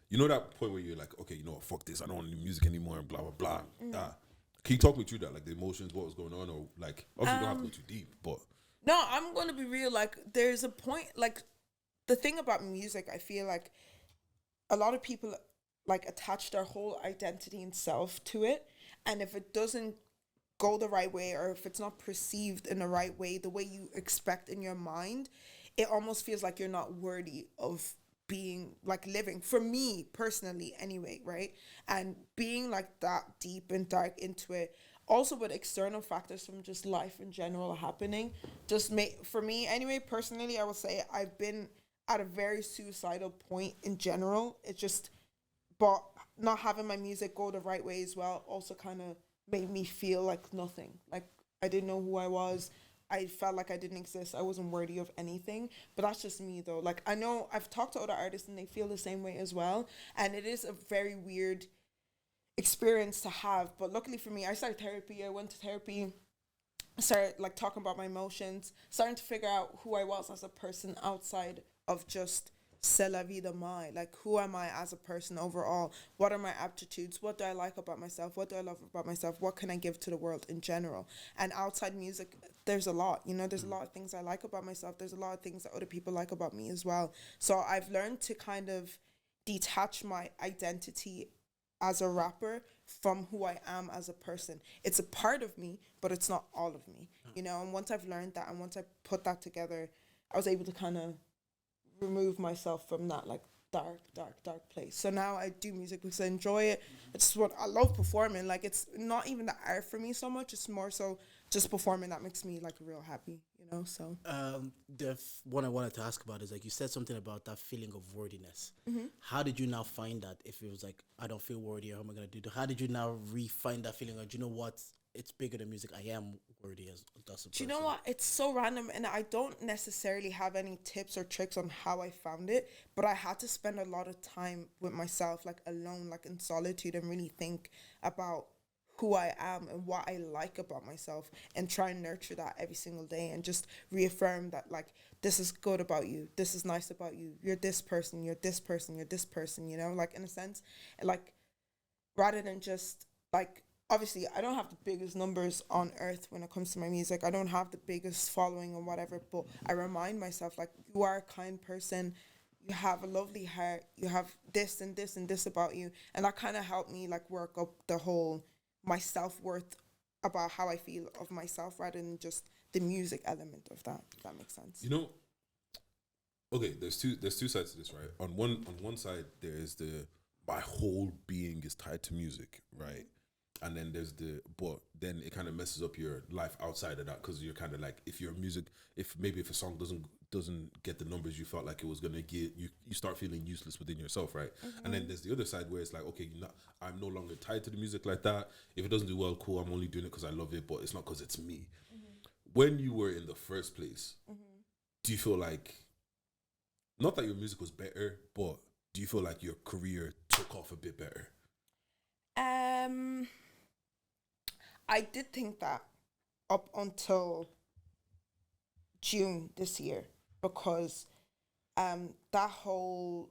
you know, that point where you're like, okay, you know what, fuck this, I don't want to do music anymore and blah blah blah. Can you talk me through that, like the emotions, what was going on, or like obviously you don't have to go too deep, but No, I'm going to be real. Like, there's a point, like, the thing about music, I feel like a lot of people, like, attach their whole identity and self to it. And if it doesn't go the right way, or if it's not perceived in the right way, the way you expect in your mind, it almost feels like you're not worthy of being, like, living, for me personally anyway, right? And being like that deep and dark into it also with external factors from just life in general happening, for me anyway, personally, I will say I've been at a very suicidal point in general. It's just, but not having my music go the right way as well also kind of made me feel like nothing. Like I didn't know who I was. I felt like I didn't exist. I wasn't worthy of anything. But that's just me though. Like I know I've talked to other artists and they feel the same way as well. And it is a very weird experience to have. But luckily for me, I started therapy. I went to therapy. I started like talking about my emotions, starting to figure out who I was as a person outside of just Celaviedmai. Like who am I as a person overall? What are my aptitudes? What do I like about myself? What do I love about myself? What can I give to the world in general? And outside music, there's a lot, you know, there's a lot of things I like about myself. There's a lot of things that other people like about me as well. So I've learned to kind of detach my identity as a rapper from who I am as a person. It's a part of me, but it's not all of me, you know. And once I've learned that and once I put that together, I was able to kind of remove myself from that like dark place. So now I do music because I enjoy it. It's what I love performing. Like it's not even the art for me so much. It's more so just performing that makes me like real happy, you know. So the one I wanted to ask about is like you said something about that feeling of worthiness. How did you now find that? If it was like I don't feel worthy, how am I gonna do that? How did you now refine that feeling? Like, do you know what? It's bigger than music. I am worthy as a person. Do you know what? It's so random, and I don't necessarily have any tips or tricks on how I found it, but I had to spend a lot of time with myself, like alone, like in solitude, and really think about who I am and what I like about myself, and try and nurture that every single day, and just reaffirm that like this is good about you, this is nice about you, you're this person, you're this person, you're this person, you know, like in a sense, like rather than just like. Obviously, I don't have the biggest numbers on earth when it comes to my music. I don't have the biggest following or whatever, but I remind myself, like, you are a kind person. You have a lovely heart. You have this and this and this about you. And that kind of helped me, like, work up the whole, my self-worth about how I feel of myself rather than just the music element of that, if that makes sense. You know, okay, there's two sides to this, right? On one side, there is my whole being is tied to music, right? And then there's but then it kind of messes up your life outside of that because you're kind of like, if your music, if a song doesn't get the numbers you felt like it was gonna get, you start feeling useless within yourself, right? And then there's the other side where it's like, okay, I'm no longer tied to the music like that. If it doesn't do well, cool, I'm only doing it because I love it, but it's not because it's me. When you were in the first place, do you feel like, not that your music was better, but do you feel like your career took off a bit better? I did think that up until June this year, because that whole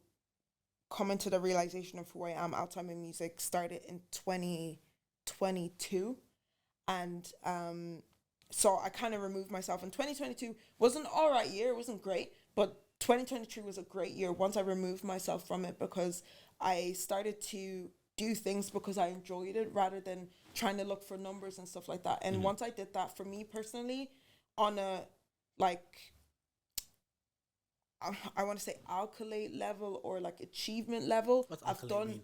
coming to the realization of who I am outside my music started in 2022, and so I kind of removed myself. And 2022 was an alright year. It wasn't great, but 2023 was a great year once I removed myself from it, because I started to do things because I enjoyed it rather than trying to look for numbers and stuff like that. And once I did that, for me personally, on a like, I want to say accolade level or like achievement level, What's I've done mean?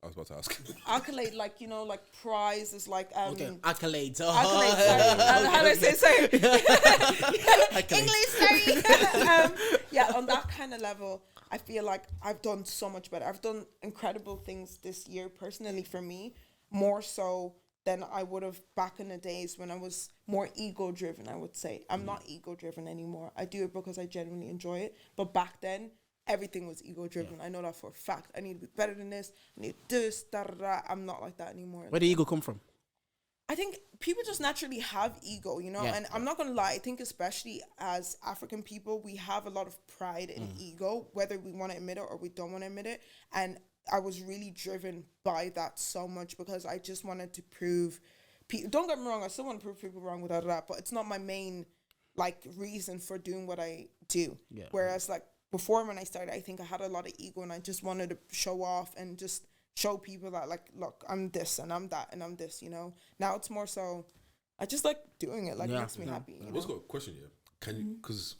I was about to ask. accolade, like, you know, like prize is like Okay, accolades. Oh. accolades. Sorry. How do I say? Sorry. English. Sorry. Yeah, on that kind of level, I feel like I've done so much better. I've done incredible things this year personally for me, more so than I would have back in the days when I was more ego driven. I would say I'm not ego driven anymore. I do it because I genuinely enjoy it. But back then, everything was ego driven. I know that for a fact. I need to be better than this. I need this. Da, da, da. I'm not like that anymore. Where did ego come from? I think people just naturally have ego, you know, and I'm not going to lie. I think especially as African people, we have a lot of pride and ego, whether we want to admit it or we don't want to admit it. And I was really driven by that so much because I just wanted to prove, don't get me wrong, I still want to prove people wrong without that, but it's not my main like reason for doing what I do. Yeah. Whereas like before when I started, I think I had a lot of ego and I just wanted to show off and just show people that like, look, I'm this and I'm that and I'm this, you know. Now it's more so I just like doing it, like it makes me happy. I've also got a question here. Can you, because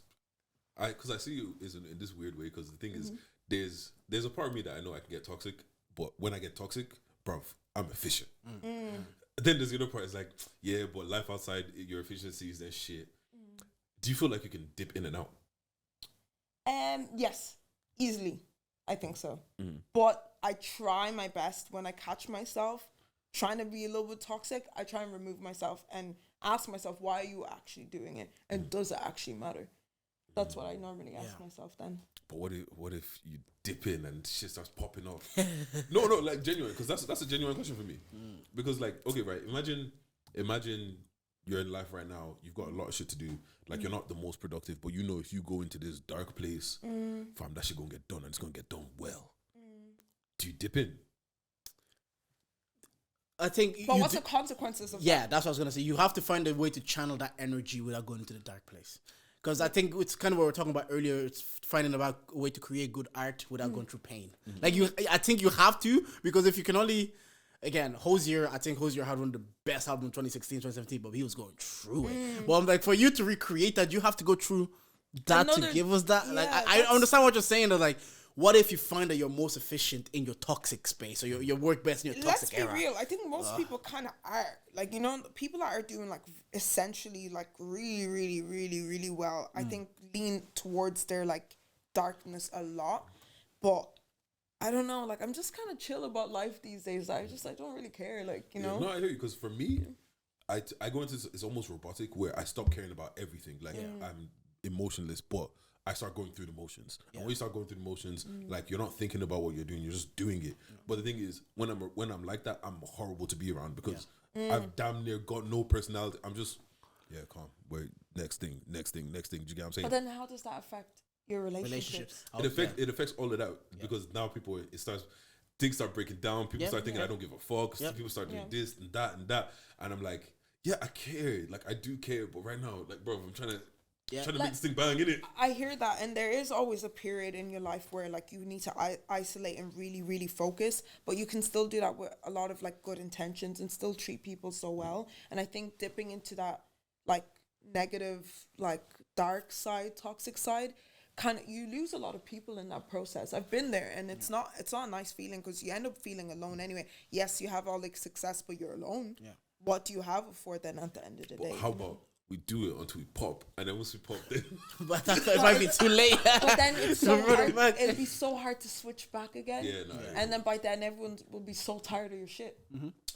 I see you is in this weird way, because the thing is there's a part of me that I know I can get toxic, but when I get toxic, bruv, I'm efficient. then there's the other part. It's like, yeah, but life outside your efficiencies, there's shit. Do you feel like you can dip in and out? Yes, easily. I think so. But I try my best when I catch myself trying to be a little bit toxic. I try and remove myself and ask myself, why are you actually doing it? And does it actually matter? That's what I normally ask myself then. But what if you dip in and shit starts popping off? no, like genuine, because that's a genuine question for me. Because like, okay, right, imagine you're in life right now, you've got a lot of shit to do, like you're not the most productive, but you know if you go into this dark place, fam, that shit gonna get done and it's gonna get done well. Do you dip in? I think. But what's the consequences of that? Yeah, that's what I was gonna say. You have to find a way to channel that energy without going into the dark place. Because I think it's kind of what we were talking about earlier. It's finding a way to create good art without going through pain. Like I think you have to, because if you can only, again, Hosier, I think Hosier had one of the best albums in 2016, 2017, but he was going through it. But I'm like, for you to recreate that, you have to go through that to give us that. Like I understand what you're saying. That like, what if you find that you're most efficient in your toxic space, or your work best in your toxic era? Let's be real. I think most people kind of are. Like, you know, people that are doing like essentially like really, really, really, really well, I think lean towards their like darkness a lot. But I don't know. Like, I'm just kind of chill about life these days. I don't really care. Like, you know. No, I hear you. Because for me, I go into this, it's almost robotic where I stop caring about everything. Like I'm emotionless, but I start going through the motions. And when you start going through the motions, like you're not thinking about what you're doing, you're just doing it. But the thing is, when I'm like that, I'm horrible to be around because I've damn near got no personality. I'm just calm. Wait, next thing. Do you get what I'm saying? But then how does that affect your relationships? It affects all of that because now things start breaking down. People start thinking I don't give a fuck. People start doing this and that, and I'm like, I care. Like I do care, but right now, like, bro, I'm trying to make this thing bang, innit? I hear that, and there is always a period in your life where like you need to isolate and really, really focus, but you can still do that with a lot of like good intentions and still treat people so well. And I think dipping into that like negative, like dark side, toxic side, you lose a lot of people in that process. I've been there, and it's not a nice feeling because you end up feeling alone anyway. Yes, you have all the success, but you're alone. What do you have it for then at the end of the day? How about we do it until we pop, and then once we pop, then but it might be too late. But then it's so hard. It'll be so hard to switch back again. And then by then everyone will be so tired of your shit.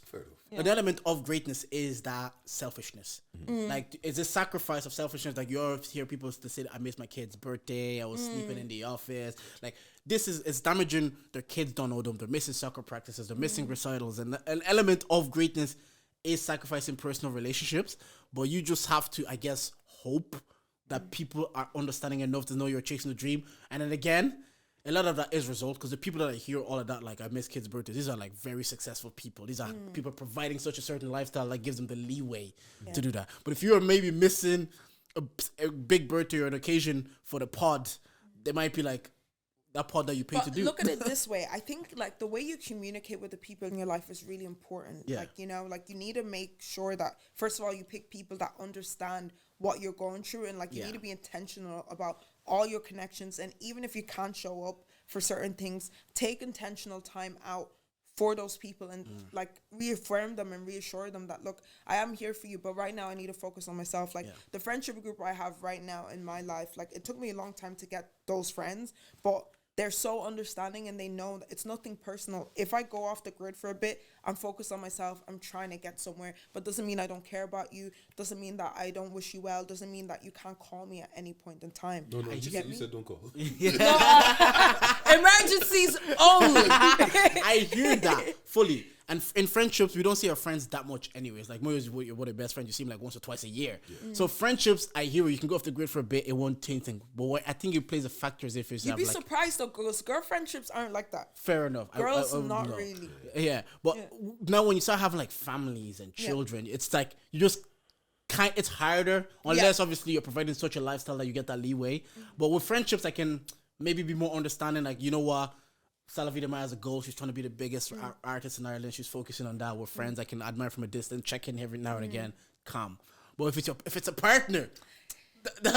Fair enough. But the element of greatness is that selfishness. Like, it's a sacrifice of selfishness. Like, you always hear people to say, I missed my kid's birthday, I was sleeping in the office. Like, it's damaging. Their kids don't know them. They're missing soccer practices. They're missing recitals. And an element of greatness is sacrificing personal relationships. But you just have to, I guess, hope that people are understanding enough to know you're chasing a dream. And then again, a lot of that is result, because the people that I hear all of that, like, I miss kids' birthdays, these are like very successful people. These are people providing such a certain lifestyle that gives them the leeway to do that. But if you are maybe missing a big birthday or an occasion for the pod, they might be like, that pod that you pay to do. Look at it this way. I think like the way you communicate with the people in your life is really important. Like, you know, like you need to make sure that first of all you pick people that understand what you're going through, and like you need to be intentional about all your connections. And even if you can't show up for certain things, take intentional time out for those people and like reaffirm them and reassure them that, look, I am here for you, but right now I need to focus on myself. Like the friendship group I have right now in my life, like it took me a long time to get those friends, but they're so understanding and they know that it's nothing personal. If I go off the grid for a bit, I'm focused on myself. I'm trying to get somewhere, but doesn't mean I don't care about you. Doesn't mean that I don't wish you well. Doesn't mean that you can't call me at any point in time. No, you said don't call. Emergencies only. I hear that fully. And in friendships, we don't see our friends that much anyways. Like, more you're the best friend, you see them like once or twice a year. So friendships, I hear you can go off the grid for a bit, it won't change things. But what I think it plays a factor is if it's you'd be surprised though, girl friendships aren't like that. Fair enough. Girls, not really. Yeah, but now when you start having like families and children, it's like you just it's harder unless obviously you're providing such a lifestyle that you get that leeway. But with friendships, I can maybe be more understanding. Like, you know what? Celaviedmai has a goal. She's trying to be the biggest artist in Ireland. She's focusing on that. We're friends. I can admire from a distance, check in every now and again. Calm. But if it's a partner, but to get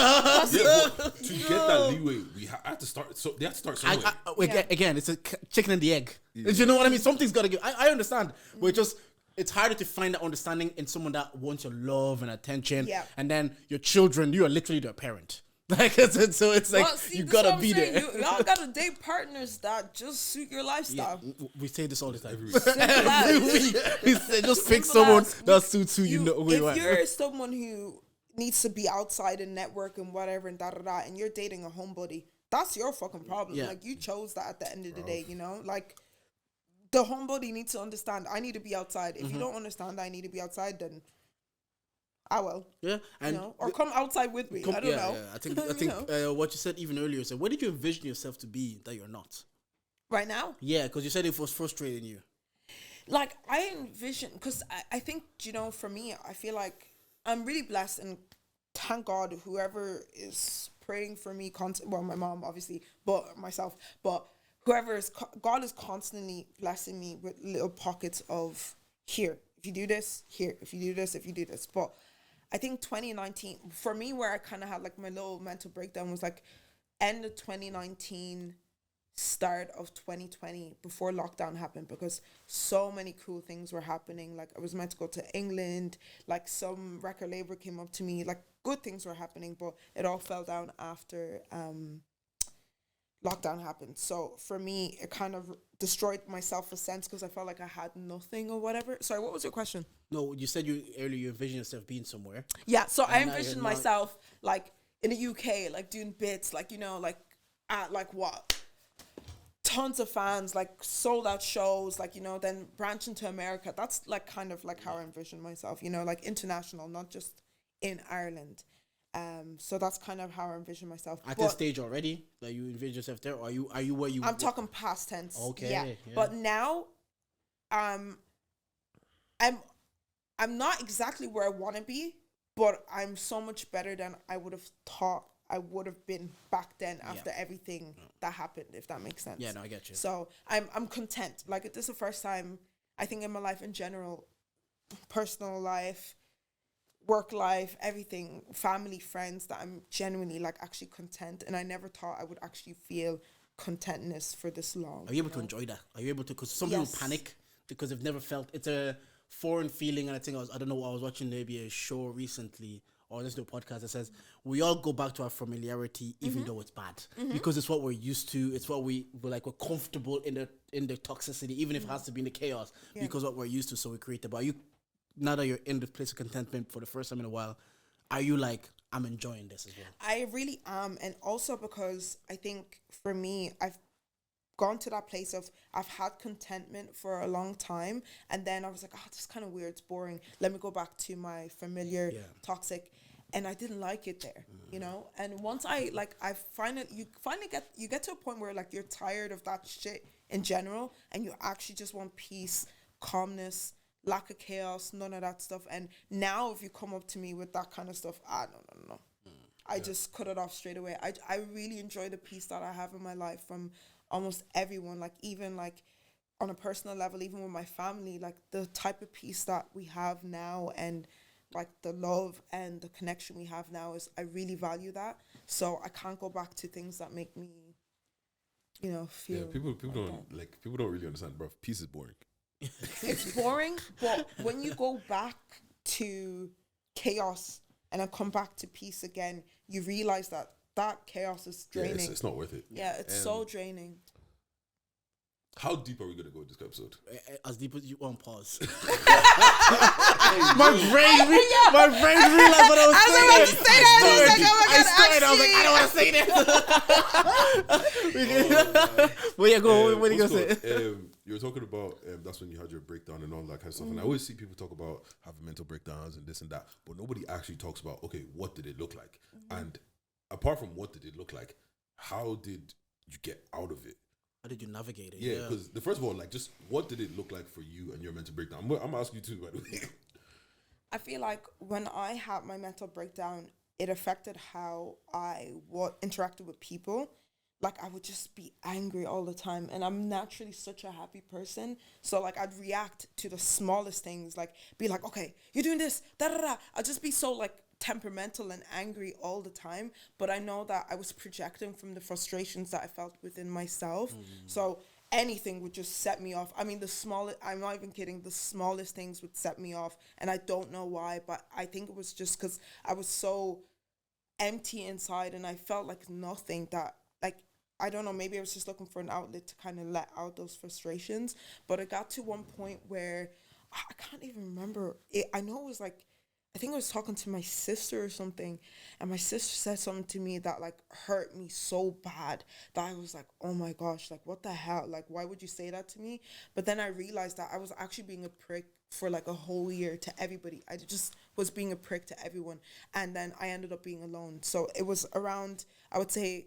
that leeway, we have to start. So they have to start somewhere. Again, it's a chicken and the egg. You know what I mean? Something's got to give. I understand, but just it's harder to find that understanding in someone that wants your love and attention. Yeah. And then your children, you are literally their parent. Like, so it's like, you gotta be there. Y'all gotta date partners that just suit your lifestyle. We say this all the time. Every week. We say, just pick Simple someone as. that suits who you know. If you're someone who needs to be outside and network and whatever and and you're dating a homebody, that's your fucking problem. Yeah. Like, you chose that at the end of the day, you know? Like, the homebody needs to understand, I need to be outside. If you don't understand that I need to be outside, then I will. Yeah, and you know? Or come outside with me. I don't know. Yeah. I think what you said even earlier. So, where did you envision yourself to be that you're not? Right now? Yeah, because you said it was frustrating you. Like, I envision, because I think, you know, for me, I feel like I'm really blessed, and thank God whoever is praying for me, well, my mom, obviously, but myself, but whoever is, God is constantly blessing me with little pockets of here. If you do this, here. If you do this, if you do this. But I think 2019, for me, where I kind of had like my little mental breakdown was like end of 2019, start of 2020, before lockdown happened, because so many cool things were happening. Like, I was meant to go to England, like some record label came up to me, like good things were happening, but it all fell down after lockdown happened. So for me, it kind of destroyed my self-sense because I felt like I had nothing or whatever. Sorry, what was your question? No, you said earlier you envisioned yourself being somewhere. Yeah, so I now envisioned you're myself like in the UK, like doing bits, like, you know, like at like what? Tons of fans, like sold out shows, like, you know, then branching to America. That's like kind of like how I envision myself, you know, like international, not just in Ireland. So that's kind of how I envision myself. At this stage already, like, you envision yourself there, or are you where you? I'm talking past tense. Okay. Yeah. But now, I'm not exactly where I want to be, but I'm so much better than I would have thought I would have been back then after everything that happened, if that makes sense. Yeah, no, I get you. So I'm content. Like, this is the first time, I think, in my life in general, personal life, work life, everything, family, friends, that I'm genuinely like actually content. And I never thought I would actually feel contentness for this long. Are you able to enjoy that? Are you able to? Because some people panic because they've never felt, it's a foreign feeling. And I think I don't know, I was watching maybe a show recently or listening to a podcast that says we all go back to our familiarity even though it's bad, because it's what we're used to. It's what we're comfortable in the toxicity, even if it has to be in the chaos, because what we're used to. So we create it. But are you, now that you're in the place of contentment for the first time in a while, are you like, I'm enjoying this as well? I really am. And also because I think for me, I've gone to that place of, I've had contentment for a long time, and then I was like, oh, this is kind of weird, it's boring, let me go back to my familiar toxic, and I didn't like it there, you know. And once you get to a point where like you're tired of that shit in general, and you actually just want peace, calmness, lack of chaos, none of that stuff. And now if you come up to me with that kind of stuff, no. I just cut it off straight away. I really enjoy the peace that I have in my life from almost everyone, like even like on a personal level, even with my family, like the type of peace that we have now and like the love and the connection we have now is, I really value that. So I can't go back to things that make me, you know, feel. Yeah, people don't really understand, bro. Peace is boring. It's boring, but when you go back to chaos and then come back to peace again, you realize that chaos is draining. Yeah, it's not worth it. Yeah, it's so draining. How deep are we gonna go with this episode? As deep as you want. Pause. my brain realized what I was saying. I was about to say that. I was like, I don't want to say this. Well, yeah, go. What are you gonna say? You were talking about that's when you had your breakdown and all that kind of stuff. And I always see people talk about having mental breakdowns and this and that, but nobody actually talks about, okay, what did it look like? And apart from what did it look like, how did you get out of it? How did you navigate it? Yeah, because the first of all, like, just what did it look like for you and your mental breakdown? I'm asking you too, by the way. I feel like when I had my mental breakdown, it affected how I interacted with people. Like, I would just be angry all the time, and I'm naturally such a happy person. So like, I'd react to the smallest things, like be like, okay, you're doing this, da da da. I'd just be so like temperamental and angry all the time. But I know that I was projecting from the frustrations that I felt within myself. So anything would just set me off. I mean, I'm not even kidding, the smallest things would set me off. And I don't know why, but I think it was just because I was so empty inside and I felt like nothing that, like, I don't know, maybe I was just looking for an outlet to kind of let out those frustrations. But it got to one point where I can't even remember it. I know it was like, I think I was talking to my sister or something, and my sister said something to me that like hurt me so bad that I was like, oh my gosh, like what the hell? Like, why would you say that to me? But then I realized that I was actually being a prick for like a whole year to everybody. I just was being a prick to everyone. And then I ended up being alone. So it was around, I would say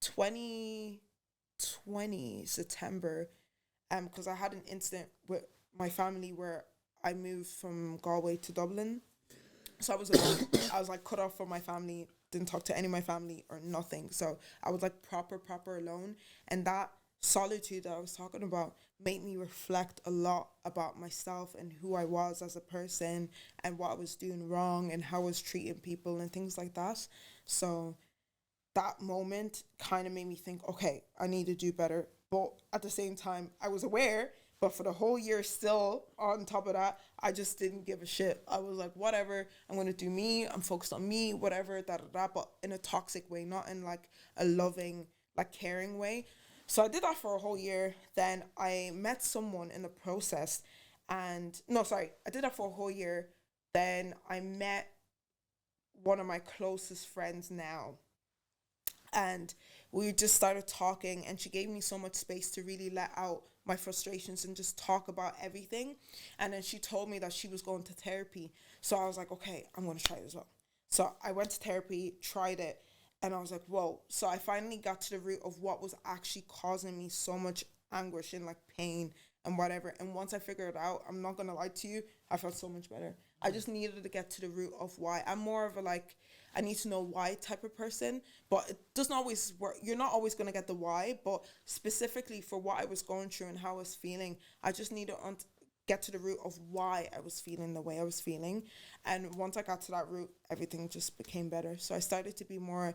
2020 September, because I had an incident with my family where I moved from Galway to Dublin. So I was alone. I was like cut off from my family, didn't talk to any of my family or nothing. So I was like proper alone. And that solitude that I was talking about made me reflect a lot about myself and who I was as a person and what I was doing wrong and how I was treating people and things like that. So that moment kind of made me think, okay, I need to do better. But at the same time, I was aware. But for the whole year still, on top of that, I just didn't give a shit. I was like, whatever, I'm going to do me. I'm focused on me, whatever, but in a toxic way, not in like a loving, like caring way. So I did that for a whole year. Then I met someone in the process I did that for a whole year. Then I met one of my closest friends now. And we just started talking and she gave me so much space to really let out my frustrations and just talk about everything. And then she told me that she was going to therapy. So I was like, okay, I'm going to try it as well. So I went to therapy, tried it, and I was like, whoa. So I finally got to the root of what was actually causing me so much anguish and like pain and whatever. And once I figured it out, I'm not going to lie to you, I felt so much better. I just needed to get to the root of why. I'm more of a like, I need to know why type of person, but it doesn't always work. You're not always going to get the why, but specifically for what I was going through and how I was feeling, I just need to get to the root of why I was feeling the way I was feeling. And once I got to that root, everything just became better. So I started to be more,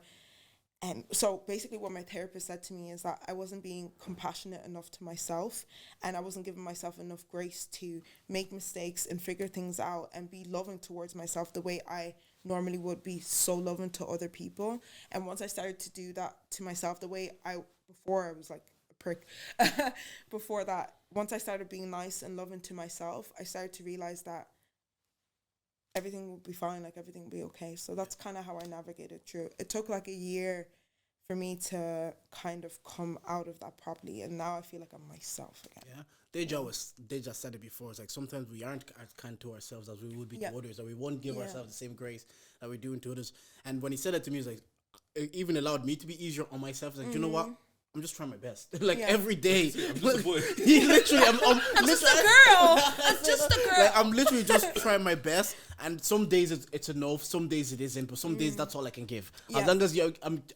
so basically what my therapist said to me is that I wasn't being compassionate enough to myself and I wasn't giving myself enough grace to make mistakes and figure things out and be loving towards myself the way I normally would be so loving to other people. And once I started to do that to myself the way before I was like a prick, before that, once I started being nice and loving to myself, I started to realize that everything will be fine, like everything will be okay. So that's kind of how I navigated through. It took like a year for me to kind of come out of that properly, and now I feel like I'm myself again. Yeah. Deja said it before. It's like sometimes we aren't as kind to ourselves as we would be to others, or we won't give ourselves the same grace that we're doing to others. And when he said it to me, it's like it even allowed me to be easier on myself. It's like, you know what? I'm just trying my best. Like every day. I'm just a boy. He literally, I'm just a girl. I'm just a girl. Like, I'm literally just trying my best. And some days it's enough. Some days it isn't. But some days that's all I can give. Yeah. As long as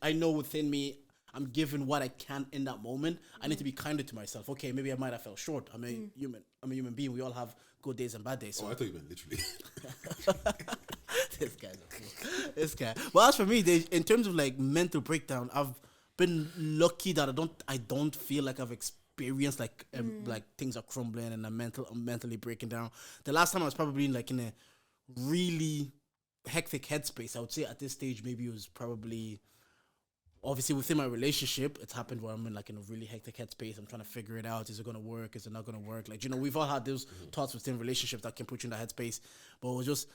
I know within me, I'm giving what I can in that moment. I need to be kinder to myself. Okay, maybe I might have fell short. I'm a human. I'm a human being. We all have good days and bad days. So. Oh, I thought you meant literally. This guy's a fool. This guy. Well, as for me, in terms of like mental breakdown, I've been lucky that I don't feel like I've experienced like things are crumbling and I'm mentally breaking down. The last time I was probably in a really hectic headspace. I would say at this stage maybe it was probably obviously within my relationship. It's happened where I'm in a really hectic headspace. I'm trying to figure it out. Is it gonna work? Is it not gonna work? We've all had those thoughts within relationships that can put you in that headspace. But it was just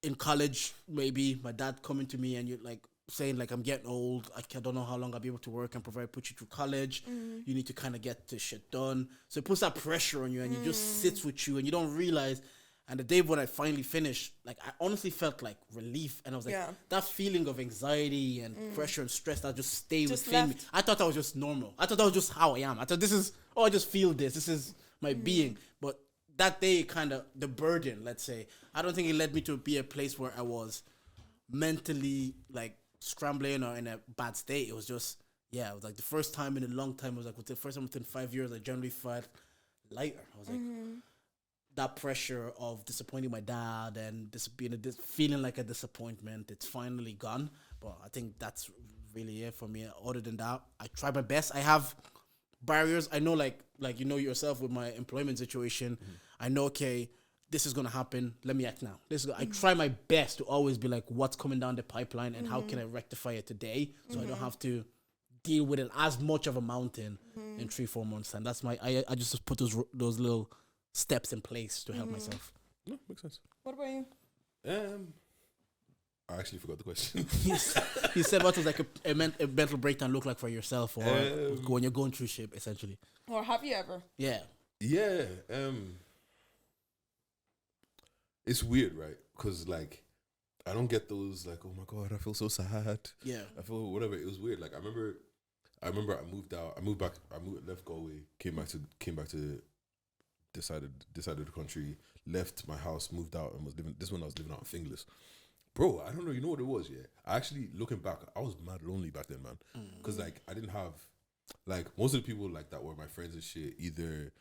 in college, maybe my dad coming to me and you're like saying I'm getting old. I don't know how long I'll be able to work and put you through college. You need to kind of get this shit done. So it puts that pressure on you and it just sits with you and you don't realize. And the day when I finally finished, I honestly felt relief. And I was that feeling of anxiety and pressure and stress that just stayed within me. I thought that was just normal. I thought that was just how I am. I thought I just feel this. This is my being. But that day, kind of the burden, let's say, I don't think it led me to be a place where I was mentally scrambling or in a bad state. It was just, it was the first time in a long time. It was the first time within 5 years I generally felt lighter. I was that pressure of disappointing my dad and feeling like a disappointment, it's finally gone. But I think that's really it for me. Other than that, I try my best. I have barriers. I know, like you know yourself with my employment situation. I know, okay, this is gonna happen. Let me act now. I try my best to always be like, what's coming down the pipeline, and how can I rectify it today, so I don't have to deal with it as much of a mountain in 3-4 months. And that's I just put those little steps in place to help myself. No, makes sense. What about you? I actually forgot the question. You said what was like a mental breakdown look like for yourself, or when you're going through shit, essentially. Or have you ever? Yeah. Yeah. It's weird, right? Because like I don't get those like, oh my god, I feel so sad. Yeah. I feel whatever. It was weird. Like I remember I moved out. Left Galway, came back to decided the country, left my house, moved out, and was living. This one I was living out in Finglas. Bro, I don't know. You know what it was? Yeah, I actually, looking back, I was mad lonely back then, man. Because like I didn't have, like, most of the people like that were my friends and shit. Either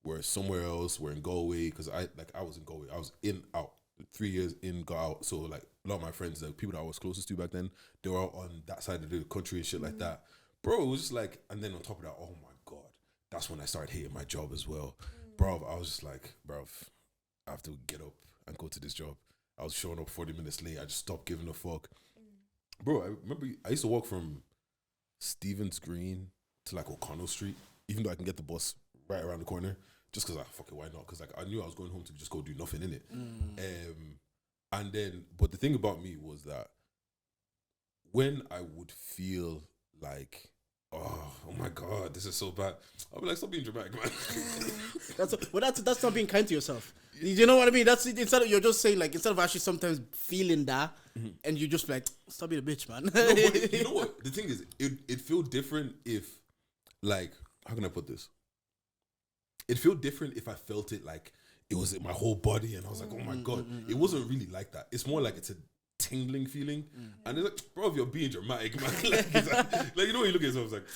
were somewhere else, were in Galway. Because I was in Galway. I was in out 3 years in, got out. So like a lot of my friends, the people that I was closest to back then, they were out on that side of the country and shit like that. Bro, it was just like, and then on top of that, oh my god, that's when I started hating my job as well. Bro, I was just like, bro, I have to get up and go to this job. I was showing up 40 minutes late. I just stopped giving a fuck. Bro, I remember I used to walk from Stevens Green to like O'Connell Street, even though I can get the bus right around the corner, just because fuck it, why not? Because like I knew I was going home to just go do nothing in it. And then, but the thing about me was that when I would feel like, oh my god, this is so bad, I'll be like, stop being dramatic, man. That's not being kind to yourself. You know what I mean? That's instead of, you're just saying, like, instead of actually sometimes feeling that, and you just like, stop being a bitch, man. No, but you know what? The thing is, it feel different if, like, how can I put this? It feel different if I felt it like it was in my whole body, and I was like, oh my god. It wasn't really like that. It's more like it's a tingling feeling, and it's like, bro, if you're being dramatic, man, like you know when you look at yourself, it's like,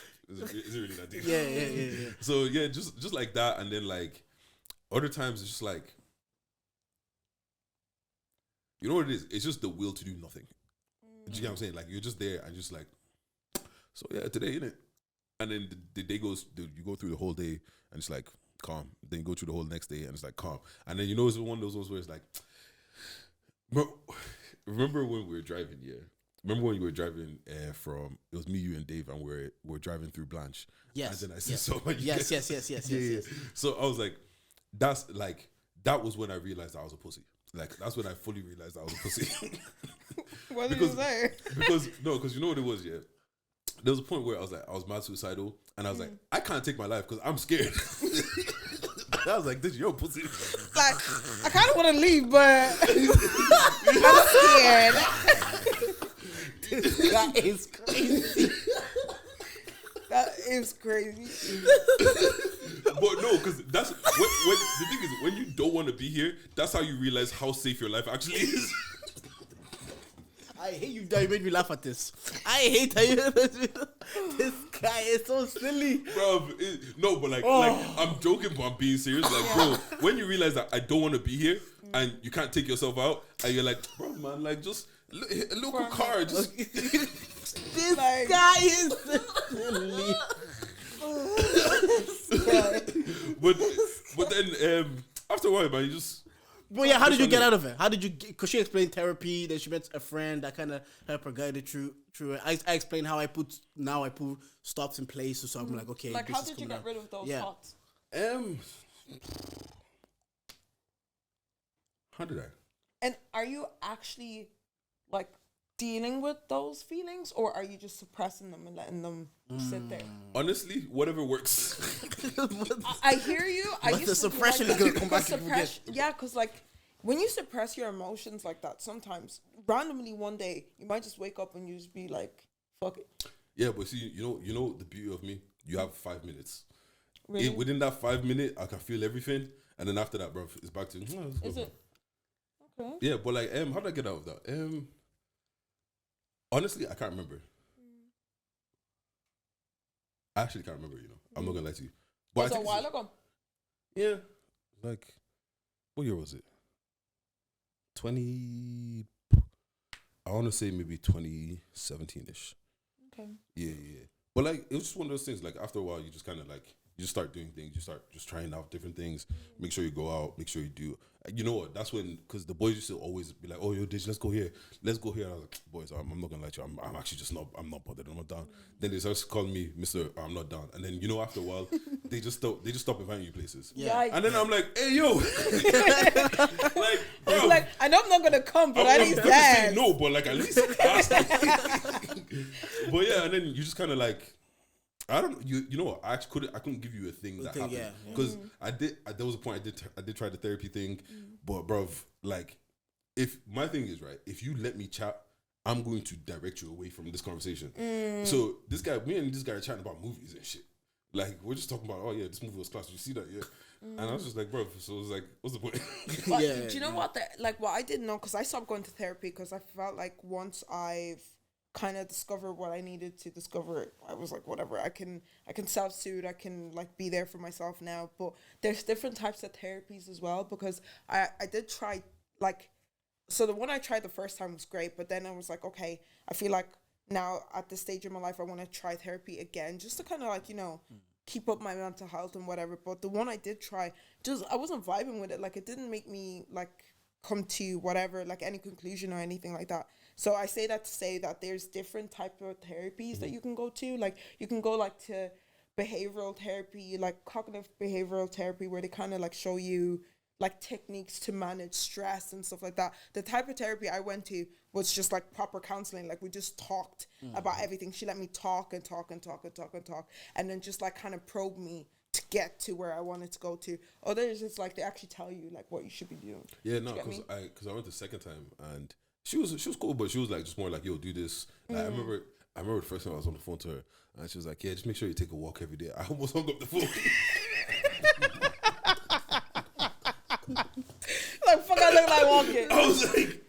is it really that deep? Yeah. So yeah, just like that, and then like other times it's just like, you know what it is? It's just the will to do nothing. Do you get what I'm saying? Like you're just there and just like, so yeah, today, innit? And then the day goes, you go through the whole day and it's like calm. Then you go through the whole next day and it's like calm. And then you know it's one of those ones where it's like, bro, remember when we were driving? Yeah, remember when you were driving from? It was me, you, and Dave, and we're driving through Blanche. Yes. And then I said, so Yes. So I was like, that was when I realized I was a pussy. Like that's when I fully realized I was a pussy. What did you say? Because you know what it was, yeah. There was a point where I was mad suicidal, and I was like, I can't take my life because I'm scared. I was like, this you're a pussy. Like, I kind of want to leave, but I'm scared. That is crazy. That is crazy. But no, because that's when the thing is, when you don't want to be here, that's how you realize how safe your life actually is. I hate you that you made me laugh at this. I hate how you this guy is so silly. Bro, no, but like I'm joking, but I'm being serious. Like, bro, when you realize that I don't want to be here and you can't take yourself out, and you're like, bro, man, like just a local car, just this guy is silly. but then after a while, man, you just. But yeah, how did you get out of it? How did you? Because she explained therapy. Then she met a friend that kind of helped her guide it through it. I explained how I put stops in place. So I'm like, okay. Like, this how is did you coming get out. rid of those thoughts? How did I? And are you actually like dealing with those feelings, or are you just suppressing them and letting them sit there? Honestly, whatever works. I hear you. But the suppression is gonna come back again. Yeah, because like when you suppress your emotions like that, sometimes randomly one day you might just wake up and you just be like, "Fuck it." Yeah, but see, you know the beauty of me. You have 5 minutes. Really? Within that 5 minutes, I can feel everything, and then after that, bro, it's back to. Is it? Okay. Yeah, but like, how did I get out of that? Honestly, I can't remember. I actually can't remember. I'm not gonna lie to you. But Was it a while ago? Yeah, like, what year was it? 20. I want to say maybe 2017ish. Okay. Yeah. But like, it was just one of those things. Like after a while, you just kind of like you just start doing things. You start just trying out different things. Make sure you go out. Make sure you do. You know what? That's when, because the boys used to always be like, "Oh, yo, Deji, let's go here. Let's go here." And I was like, "Boys, I'm not gonna lie to you. I'm actually just not. I'm not bothered. I'm not down." Then they started calling me Mister. I'm not down. And then you know, after a while, they just stop inviting you places. Yeah. And then I'm like, "Hey, yo, like, bro, It's like, I know I'm not gonna come, but at I'm least never saying that. no, but like at least ask. But yeah, and then you just kind of like, I don't, you know what? I couldn't give you a thing that happened because there was a point I did try the therapy thing, but bruv, like, if my thing is right, if you let me chat, I'm going to direct you away from this conversation. So me and this guy are chatting about movies and shit. Like, we're just talking about, oh yeah, this movie was class. You see that, yeah? And I was just like, bro. So it was like, what's the point? But do you know what? What I didn't know, because I stopped going to therapy because I felt like once I've kind of discovered what I needed to discover, I was like, whatever. I can self-soothe. I can like be there for myself now. But there's different types of therapies as well, because I did try like. So the one I tried the first time was great, but then I was like, okay, I feel like now at this stage in my life, I want to try therapy again, just to kind of like, keep up my mental health and whatever. But the one I did try, I wasn't vibing with it. Like, it didn't make me like come to whatever, like any conclusion or anything like that. So I say that to say that there's different type of therapies that you can go to. Like, you can go like to behavioral therapy, like cognitive behavioral therapy, where they kind of like show you like techniques to manage stress and stuff like that. The type of therapy I went to was just like proper counseling. Like, we just talked about everything. She let me talk and talk and talk and talk and talk, and then just like kind of probe me to get to where I wanted to go to. Others, it's like they actually tell you like what you should be doing. Yeah, no, because I went the second time and she was cool, but she was like just more like, yo, do this. Like, I remember the first time I was on the phone to her and she was like, yeah, just make sure you take a walk every day. I almost hung up the phone. Like, fuck, I look like walking. I was like,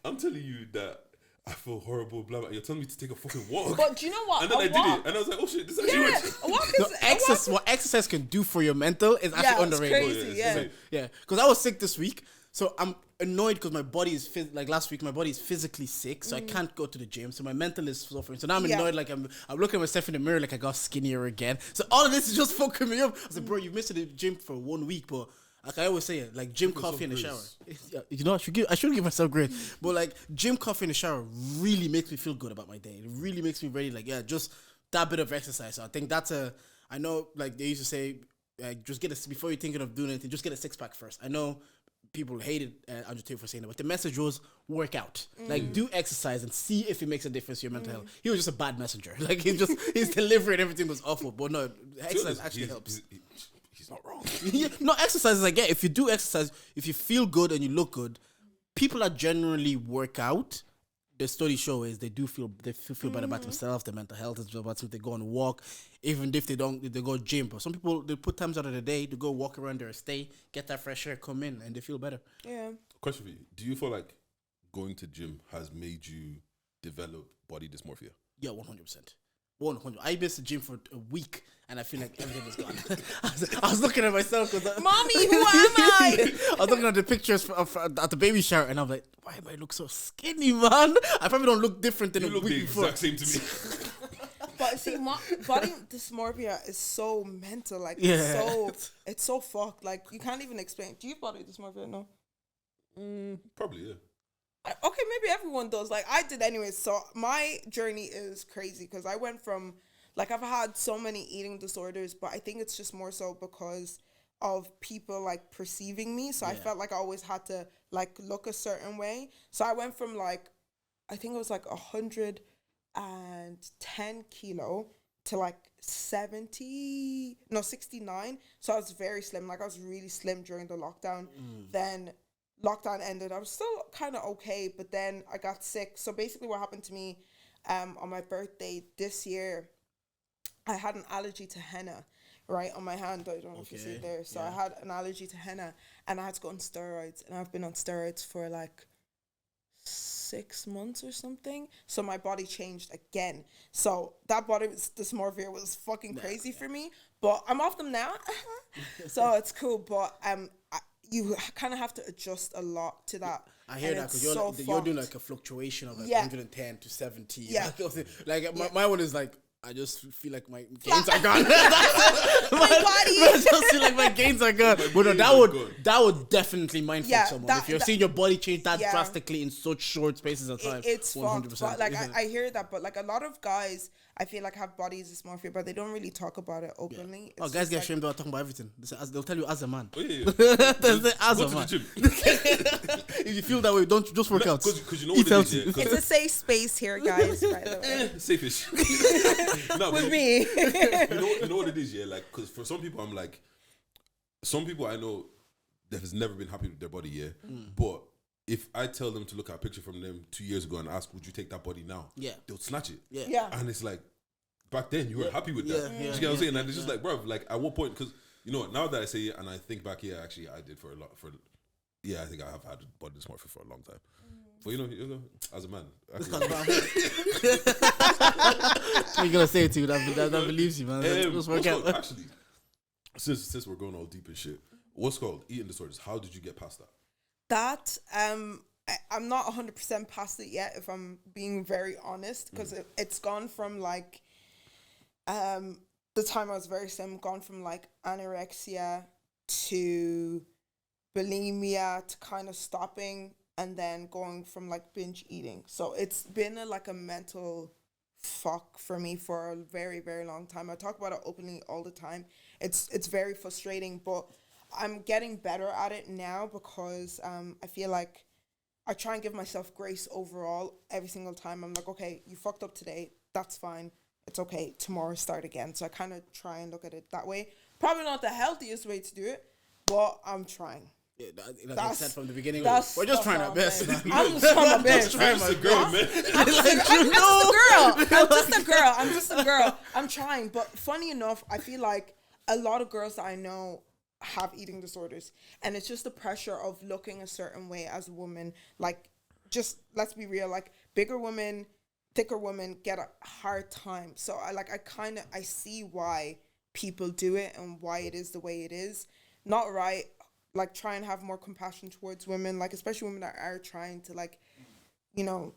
I'm telling you that I feel horrible, blah, blah. You're telling me to take a fucking walk. But do you know what? And then I did it. And I was like, oh shit, this actually works. A walk is... What exercise can do for your mental is actually underrated. It's crazy, Yeah, because I was sick this week. So I'm annoyed because my body is like last week, my body is physically sick, so I can't go to the gym. So my mental is suffering. So now I'm annoyed, like I'm looking at myself in the mirror like I got skinnier again. So all of this is just fucking me up. I was like, bro, you've missed the gym for 1 week, but like I always say, like gym coffee in the shower. You know, I should give myself grace. But like gym coffee in the shower really makes me feel good about my day. It really makes me ready. Like, yeah, just that bit of exercise. So I think I know, like they used to say, just before you're thinking of doing anything, just get a 6-pack first. I know people hated Andrew Tate for saying that, but the message was work out. Like, do exercise and see if it makes a difference to your mental health. He was just a bad messenger. Like, his delivery and everything was awful. But no, exercise actually helps. He's not wrong. No, exercise is like, yeah, if you do exercise, if you feel good and you look good, people that generally work out, the studies show is they feel better about themselves, their mental health is about something. They go on a walk, even if they go gym. But some people, they put times out of the day to go walk around their estate, get that fresh air, come in, and they feel better. Yeah. Question for you: do you feel like going to gym has made you develop body dysmorphia? Yeah, 100%. 100. I missed the gym for a week and I feel like everything was gone. I was looking at myself because Mommy, who am I? I was looking at the pictures at the baby shower and I'm like, why do I look so skinny, man? I probably don't look different than a week before. Exact same to me. But see, body dysmorphia is so mental. Like, it's so fucked. Like, you can't even explain. Do you have body dysmorphia? No. Probably, yeah. Okay, maybe everyone does. Like, I did anyway. So my journey is crazy because I went from, like, I've had so many eating disorders, but I think it's just more so because of people, like, perceiving me. So I felt like I always had to, like, look a certain way. So I went from, like, I think it was, like, 110 kilo to, like, 69. So I was very slim. Like, I was really slim during the lockdown. Then lockdown ended. I was still kind of okay, but then I got sick. So basically what happened to me on my birthday this year, I had an allergy to henna, right, on my hand. I don't know if you see it there. So I had an allergy to henna and I had to go on steroids, and I've been on steroids for like 6 months or something. So my body changed again. So that body dysmorphia was fucking crazy for me, but I'm off them now. So it's cool, but you kind of have to adjust a lot to that. I hear that because you're doing like a fluctuation of like 110 to 70. Yeah. Like my one is like I just feel like my gains are gone. My body. I just feel like my gains are gone. But no, that would definitely mind fuck someone. If you're seeing your body change that drastically in such short spaces of time, it's 100%. But like I hear that, but like a lot of guys, I feel like have body dysmorphia, but they don't really talk about it openly. Oh, guys get shamed about talking about everything. They'll tell you as a man. Oh, yeah. As Go a to man. the gym. If you feel that way, don't just work out. Because you know what it is, yeah? It's a safe space here, guys. By the way, Safe-ish. No, with me. You know what it is, yeah? Like, because for some people, I'm like, some people I know that has never been happy with their body, yeah? But if I tell them to look at a picture from them 2 years ago and ask, would you take that body now? Yeah. They'll snatch it. Yeah. And it's like, back then, you were happy with that. Yeah, You get what I'm saying? And it's just like, bro, like, at what point, because, you know, now that I say it and I think back, yeah, actually, I did I think I have had body dysmorphia for a long time. But, you know, as a man. You're going to say it to you, that believes you, man. Just work out. Actually, since we're going all deep and shit, what's called eating disorders? How did you get past that? That I'm not 100% past it yet, if I'm being very honest, because it's gone from like the time I was very slim, gone from like anorexia to bulimia to kind of stopping, and then going from like binge eating. So it's been like a mental fuck for me for a very, very long time. I talk about it openly all the time. It's very frustrating, but I'm getting better at it now because I feel like I try and give myself grace overall every single time. I'm like, okay, you fucked up today. That's fine. It's okay. Tomorrow start again. So I kind of try and look at it that way. Probably not the healthiest way to do it, but I'm trying. Yeah, like I said from the beginning, That's we're just trying our best. I'm just trying my best. I'm just a girl, man. I'm just a girl. I'm trying. But funny enough, I feel like a lot of girls that I know have eating disorders, and it's just the pressure of looking a certain way as a woman. Like, just let's be real, like bigger women, thicker women get a hard time. So I see why people do it and why it is the way it is. Not right. Like, try and have more compassion towards women, like especially women that are trying to, like, you know,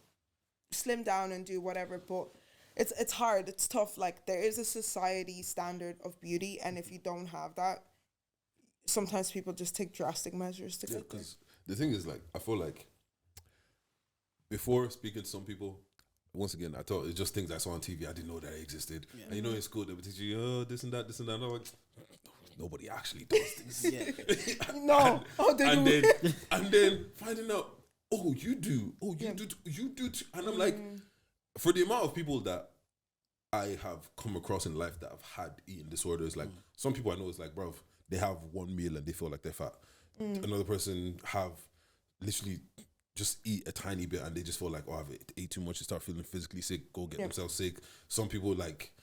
slim down and do whatever. But it's hard. It's tough. Like, there is a society standard of beauty, and if you don't have that, sometimes people just take drastic measures to get there. Because the thing is, like, I feel like before speaking to some people, once again, I thought it's just things I saw on TV. I didn't know that it existed. Yeah. And you know, in school, they would teach you, oh, this and that. And I'm like, nobody actually does this. No. And then finding out, oh, you do. Oh, you do too. And I'm like, for the amount of people that I have come across in life that have had eating disorders, like some people I know is like, bro, they have one meal and they feel like they're fat. Another person have literally just eat a tiny bit and they just feel like, oh, I've ate too much, they start feeling physically sick, go get themselves sick. Some people, like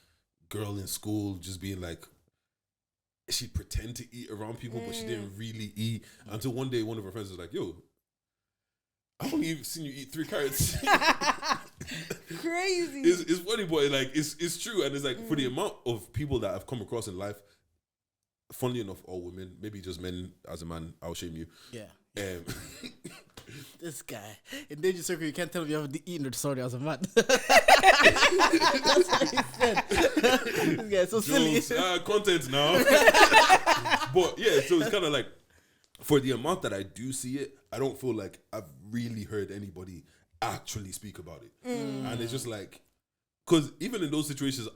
girl in school, just being like, she'd pretend to eat around people, but she didn't really eat. Until one day, one of her friends was like, yo, I've only seen you eat 3 carrots. Crazy. It's funny, but like it's true. And it's like, for the amount of people that I've come across in life, funnily enough, all women, maybe just men. As a man, I'll shame you. Yeah. This guy in Deji circle, you can't tell me you have the eating disorder as a man. That's what he said. This guy is so silly. Content now. But yeah, so it's kind of like, for the amount that I do see it, I don't feel like I've really heard anybody actually speak about it. And it's just like, because even in those situations,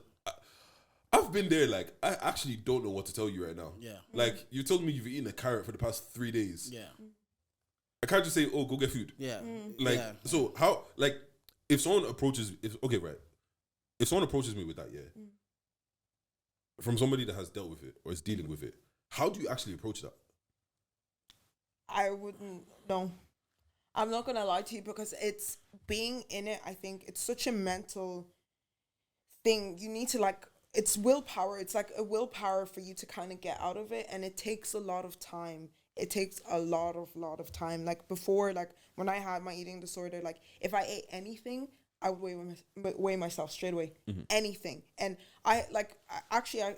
I've been there. Like, I actually don't know what to tell you right now. Yeah. Like, you told me you've eaten a carrot for the past 3 days. Yeah. I can't just say, oh, go get food. Yeah. Like, so how, like, if someone approaches, if someone approaches me with that, from somebody that has dealt with it or is dealing with it, how do you actually approach that? I wouldn't know. I'm not gonna lie to you, because it's being in it. I think it's such a mental thing. You need to, like, it's willpower. It's like a willpower for you to kind of get out of it, and it takes a lot of time. It takes a lot of time. Like, before, like when I had my eating disorder, like if I ate anything, I would weigh myself straight away. Anything. And I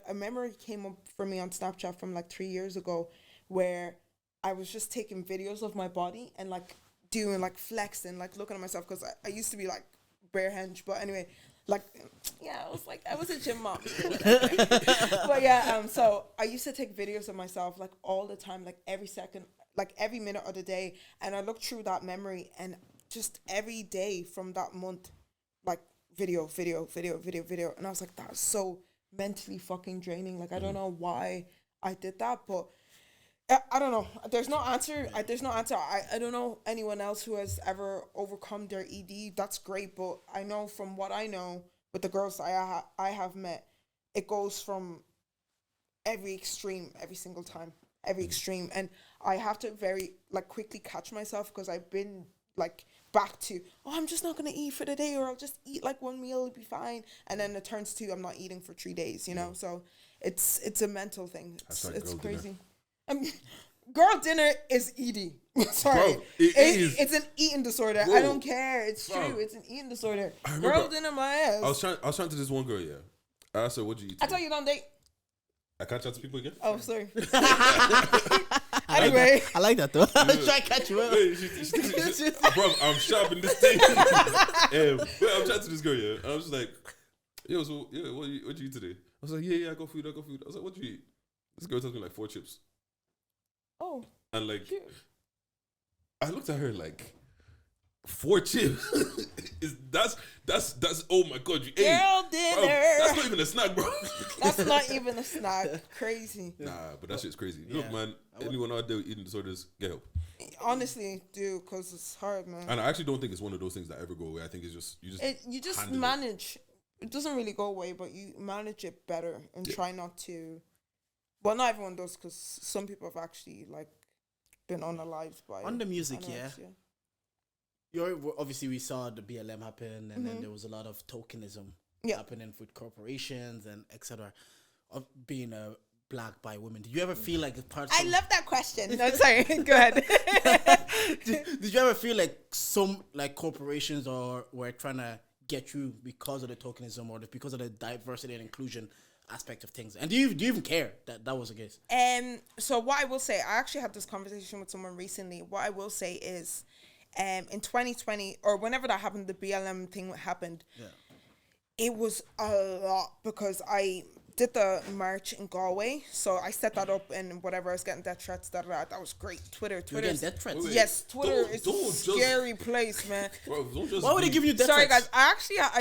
remember it came up for me on Snapchat from like 3 years ago, where I was just taking videos of my body and like doing like flexing, like looking at myself, because I used to be like bare hench. But anyway, like Yeah, I was a gym mom. But yeah, so I used to take videos of myself like all the time, like every second, like every minute of the day. And I looked through that memory and just every day from that month, like video. And I was like, that's so mentally fucking draining. Like, I don't know why I did that, but I don't know. There's no answer. I don't know anyone else who has ever overcome their ED. That's great, but I know from what I know with the girls I have met, it goes from every extreme, every single time, every extreme. And I have to very, like, quickly catch myself because I've been, like, back to, oh, I'm just not going to eat for the day, or I'll just eat, like, one meal, it'll be fine. And then it turns to, I'm not eating for 3 days, you know? So it's a mental thing. It's crazy. Girl dinner is eating. Sorry. Bro, it's an eating disorder. Bro, I don't care. It's true. It's an eating disorder. Girl dinner my ass. I was trying to this one girl, yeah. I asked her, what'd you eat today? I told you don't date. I can't chat to people again? Oh, sorry. Anyway. I like that though. I was trying to catch you up. Bro, I'm sharp in this thing. I'm chatting to this girl, yeah. And I was just like, yo, so, yeah, what'd you eat today? I was like, yeah, I got food. I was like, what'd you eat? This girl told me like 4 chips. Oh. And like, cute. I looked at her like, 4 chips? That's oh my God, you ate. Girl dinner. Bro, that's not even a snack, bro. That's not even a snack. Crazy. Nah, but that shit's crazy. Yeah. Look, man, anyone out there with eating disorders, get help. Honestly, do, because it's hard, man. And I actually don't think it's one of those things that ever go away. I think it's just, you just manage. It doesn't really go away, but you manage it better and try not to. Well, not everyone does, because some people have actually, like, been unalived by on the music, obviously we saw the BLM happen, and then there was a lot of tokenism happening with corporations and etc. of being a black by women. Did you ever feel like parts? I love that question. No, sorry. Go ahead. Did you ever feel like some like corporations were trying to get you because of the tokenism or because of the diversity and inclusion aspect of things? And do you even care that was the case? So what I will say, I actually had this conversation with someone recently. What I will say is, in 2020 or whenever that happened, the BLM thing happened. Yeah. It was a lot because I did the march in Galway, so I set that up and whatever. I was getting death threats. That was great. Twitter. Getting death threats. Yes, Twitter is a scary place, man. Bro, why would they give you death threats? Sorry, guys. I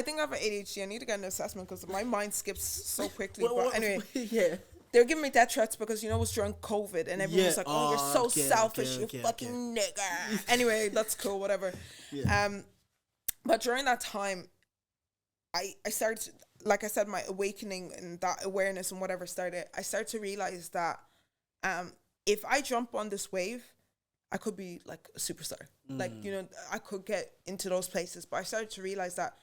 think I have an ADHD. I need to get an assessment because my mind skips so quickly. But anyway, they were giving me death threats because, it was during COVID and everyone was like, oh, you're so selfish, you fucking nigger. Anyway, that's cool, whatever. Yeah. But during that time, I started, like I said, my awakening and that awareness and whatever started. I started to realize that if I jump on this wave, I could be like a superstar. Like, I could get into those places. But I started to realize that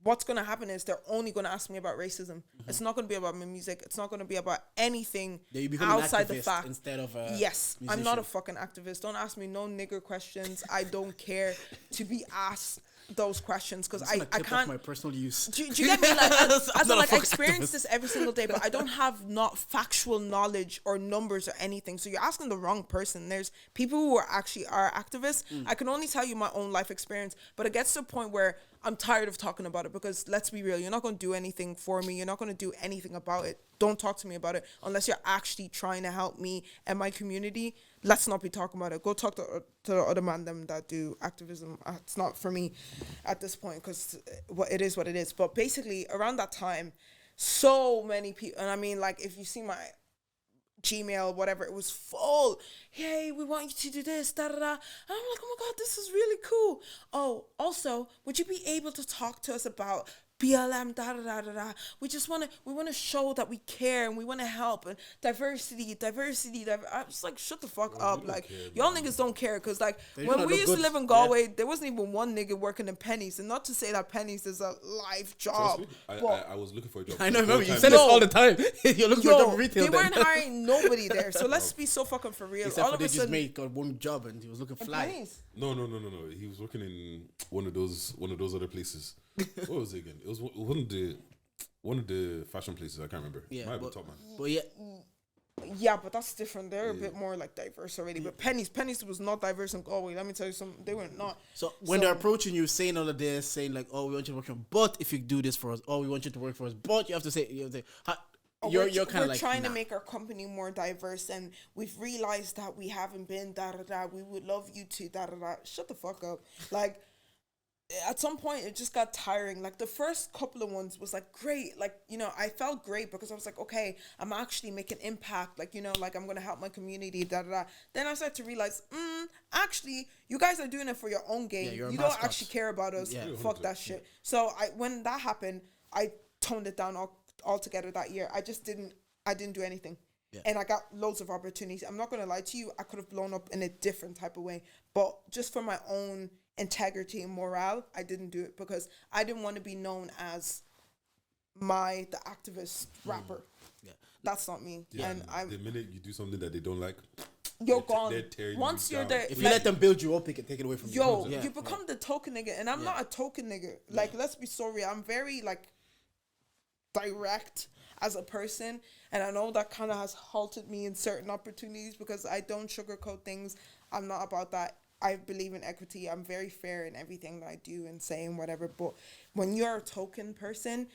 what's going to happen is they're only going to ask me about racism. It's not going to be about my music. It's not going to be about anything outside the fact. Instead of yes, musician. I'm not a fucking activist. Don't ask me no nigger questions. I don't care to be asked those questions because I can't. My personal use. Do you get me? Like, I experience this every single day, but I don't have not factual knowledge or numbers or anything. So you're asking the wrong person. There's people who are activists. I can only tell you my own life experience, but it gets to a point where I'm tired of talking about it because let's be real, you're not going to do anything for me. You're not going to do anything about it. Don't talk to me about it unless you're actually trying to help me and my community. Let's not be talking about it. Go talk to the other man them that do activism. It's not for me at this point because it is what it is. But basically around that time, so many people, and I mean, like, if you see my Gmail, whatever, it was full. Hey, we want you to do this, da da da. And I'm like, oh my God, this is really cool. Oh, also, would you be able to talk to us about BLM, da da da da da? We want to show that we care and we want to help and diversity. I was like, shut the fuck up. Like, y'all niggas don't care because, like, when we used to live in Galway, there wasn't even one nigga working in Pennies. And not to say that Pennies is a life job. I was looking for a job. I know, remember, you say this all the time. You're looking for a job in retail. They weren't hiring nobody there. So let's be so fucking for real. Except all of a sudden, they just got one job and he was looking fly. No. He was working in one of those other places. What was it again? It was one of the fashion places. I can't remember. Yeah, might be top man. But yeah, Yeah, but that's different. They're a bit more like diverse already. But Penny's was not diverse in Galway. Let me tell you something. They were not. So when they're approaching you, saying all of this, saying like, "Oh, we want you to work for us, but if you do this for us, oh, we want you to work for us, but you have to say, you're kind of like trying to make our company more diverse, and we've realized that we haven't been da da da. We would love you to da da da. Shut the fuck up. Like, at some point it just got tiring. Like the first couple of ones was like great, like, you know, I felt great because I was like, okay, I'm actually making impact, like, you know, like I'm gonna help my community, da da da. Then I started to realize, actually you guys are doing it for your own gain. You don't actually care about us. Fuck that shit. So when that happened, I toned it down altogether that year. I didn't do anything. And I got loads of opportunities. I'm not gonna lie to you, I could have blown up in a different type of way, but just for my own integrity and morale, I didn't do it because I didn't want to be known as the activist rapper. That's not me. And the minute you do something that they don't like, you're gone. Once you're there, if you let them build you up, they can take it away from you. You become the token nigga, and I'm not a token nigga. Like, let's be sorry, I'm very like direct as a person, and I know that kind of has halted me in certain opportunities because I don't sugarcoat things. I'm not about that. I believe in equity. I'm very fair in everything that I do and say and whatever. But when you're a token person,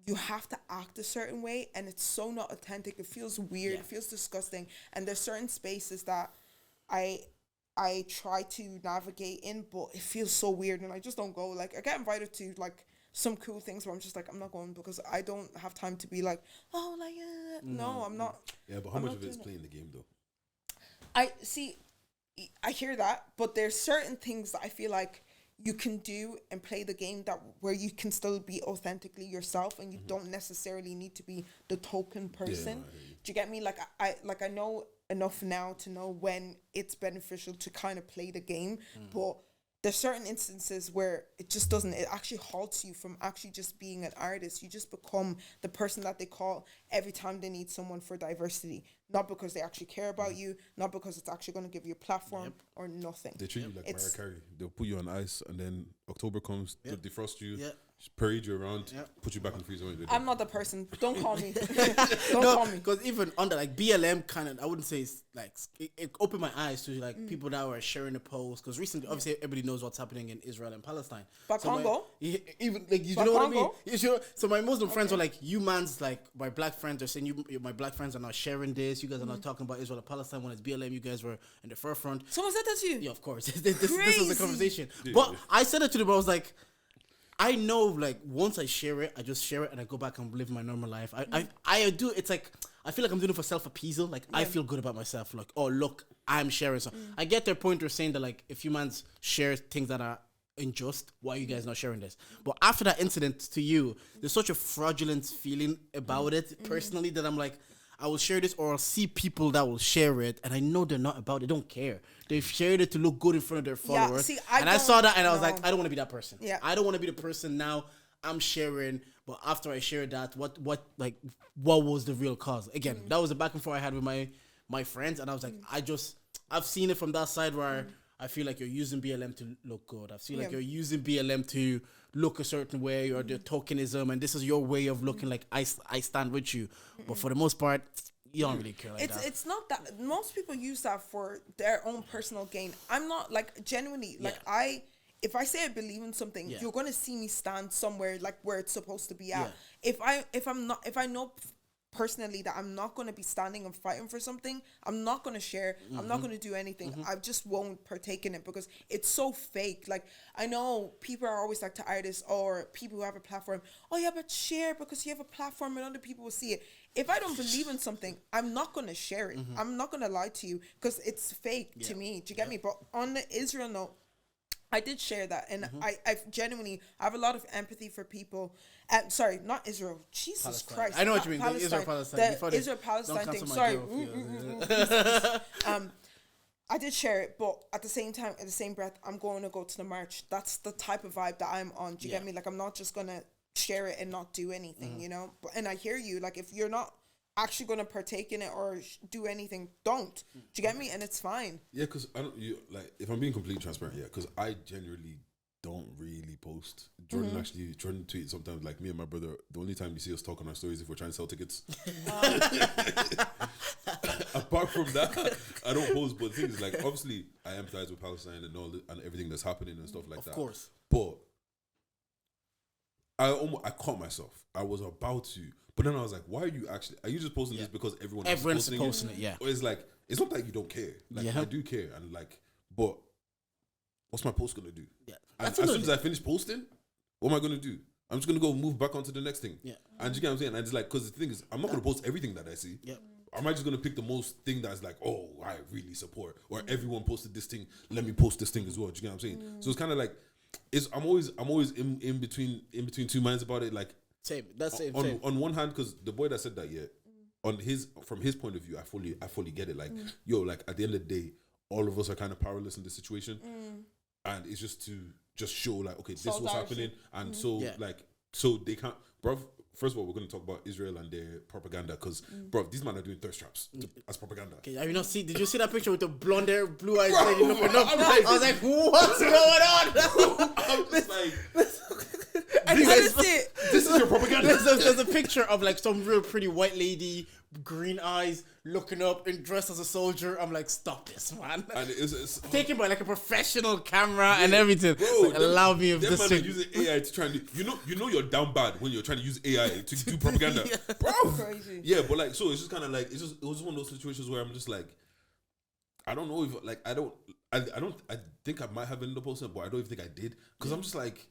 you have to act a certain way, and it's so not authentic. It feels weird. It feels disgusting. And there's certain spaces that I try to navigate in, but it feels so weird, and I just don't go. Like, I get invited to like some cool things where I'm just like, I'm not going because I don't have time to be like, oh, like, no, I'm not. Yeah, but how much of it is playing the game though? I hear that, but there's certain things that I feel like you can do and play the game that where you can still be authentically yourself, and you don't necessarily need to be the token person. Do you get me? Like I know enough now to know when it's beneficial to kind of play the game, but there's certain instances where it just doesn't. It actually halts you from actually just being an artist. You just become the person that they call every time they need someone for diversity. Not because they actually care about you, not because it's actually going to give you a platform or nothing. They treat you like Mariah Carey. They'll put you on ice, and then October comes, they'll defrost you, parade you around, put you back in the freezer. I'm not the person. Don't call me. Call me. Because even under like BLM kind of, I wouldn't say it's like, it opened my eyes to like people that were sharing the post. Because recently, obviously, everybody knows what's happening in Israel and Palestine. But Congo? Even like, you know what I mean? You sure? So my Muslim friends were like, you man's like, my black friends are saying, my black friends are not sharing this. You guys are not talking about Israel and Palestine. When it's BLM, you guys were in the forefront. Someone said that to you? Yeah, of course. this was the conversation. But I said it to them. I was like, I know, like, once I share it, I just share it and I go back and live my normal life. I do. It's like, I feel like I'm doing it for self-appeasal. Like, I feel good about myself. Like, oh, look, I'm sharing. So I get their point. They're saying that, like, if humans share things that are unjust, why are you guys not sharing this? But after that incident to you, there's such a fraudulent feeling about it personally that I'm like, I will share this, or I'll see people that will share it, and I know they're not about it. They don't care. They've shared it to look good in front of their followers. See, I saw that, and I was like, I don't want to be that person. Yeah. I don't want to be the person now. I'm sharing, but after I shared that, what was the real cause? Again, that was the back and forth I had with my friends, and I was like, I've seen it from that side where I feel like you're using BLM to look good. I feel like you're using BLM to look a certain way, or the tokenism, and this is your way of looking like I stand with you. But for the most part, you don't really care like that. It's not that. Most people use that for their own personal gain. I'm not, like, genuinely, like, if I say I believe in something, you're going to see me stand somewhere like where it's supposed to be at. If I know personally that I'm not going to be standing and fighting for something, I'm not going to share. I'm not going to do anything. I just won't partake in it because it's so fake. Like, I know people are always like, to artists or people who have a platform, oh yeah, but share because you have a platform and other people will see it. If I don't believe in something, I'm not going to share it. I'm not going to lie to you because it's fake to me. Do you get me? But on the Israel note, I did share that, and I genuinely have a lot of empathy for people. Sorry, not Israel. Jesus Palestine. Christ! I know what you mean. Israel Palestine. The Israel Palestine thing. Sorry. I did share it, but at the same time, in the same breath, I'm going to go to the march. That's the type of vibe that I'm on. Do you get me? Like, I'm not just gonna share it and not do anything, you know. But and I hear you. Like, if you're not actually going to partake in it or do anything, don't. Do you get me? And it's fine. Yeah, because I don't. Like, if I'm being completely transparent, because I genuinely don't really post. Jordan tweets sometimes, like, me and my brother, the only time you see us talk on our stories if we're trying to sell tickets. Apart from that, I don't post. But the thing is, like, obviously I empathize with Palestine and and everything that's happening and stuff like that. Of course. But I caught myself. I was about to, but then I was like, why are you just posting this because everyone's posting it? Yeah. Or it's like, it's not that you don't care. Like, I do care, and like, but what's my post gonna do? Yeah. And as soon as I finish posting, what am I gonna do? I'm just gonna go move back onto the next thing. Yeah. And you get what I'm saying? And it's like, because the thing is, I'm not gonna post everything that I see. Yeah. Am I just gonna pick the most thing that's like, oh, I really support, or everyone posted this thing, let me post this thing as well. Do you get what I'm saying? So it's kind of like, I'm always in between two minds about it. Like, same. That's same. On one hand, because the boy that said that, from his point of view, I fully get it. Like, yo, like, at the end of the day, all of us are kind of powerless in this situation, and it's just to show, like, okay, this was happening, and so they can't, bro. First of all, we're going to talk about Israel and their propaganda, because, bro, these men are doing thirst traps as propaganda. Okay, have you not seen? Did you see that picture with the blonde hair, blue eyes lady looking up? I was like, what's going on? I'm just like, this is your propaganda. There's a picture of, like, some real pretty white lady, green eyes, looking up and dressed as a soldier. I'm like, stop this, man. And it's taken by like a professional camera and everything. Bro, like, allow me if this thing. Using AI to try and you know you're down bad when you're trying to use AI to do propaganda, bro. Crazy. Yeah, but like, so it's just kind of like, it was one of those situations where I'm just like, I don't know if, like, I think I might have ended up posting, but I don't even think I did, because I'm just like,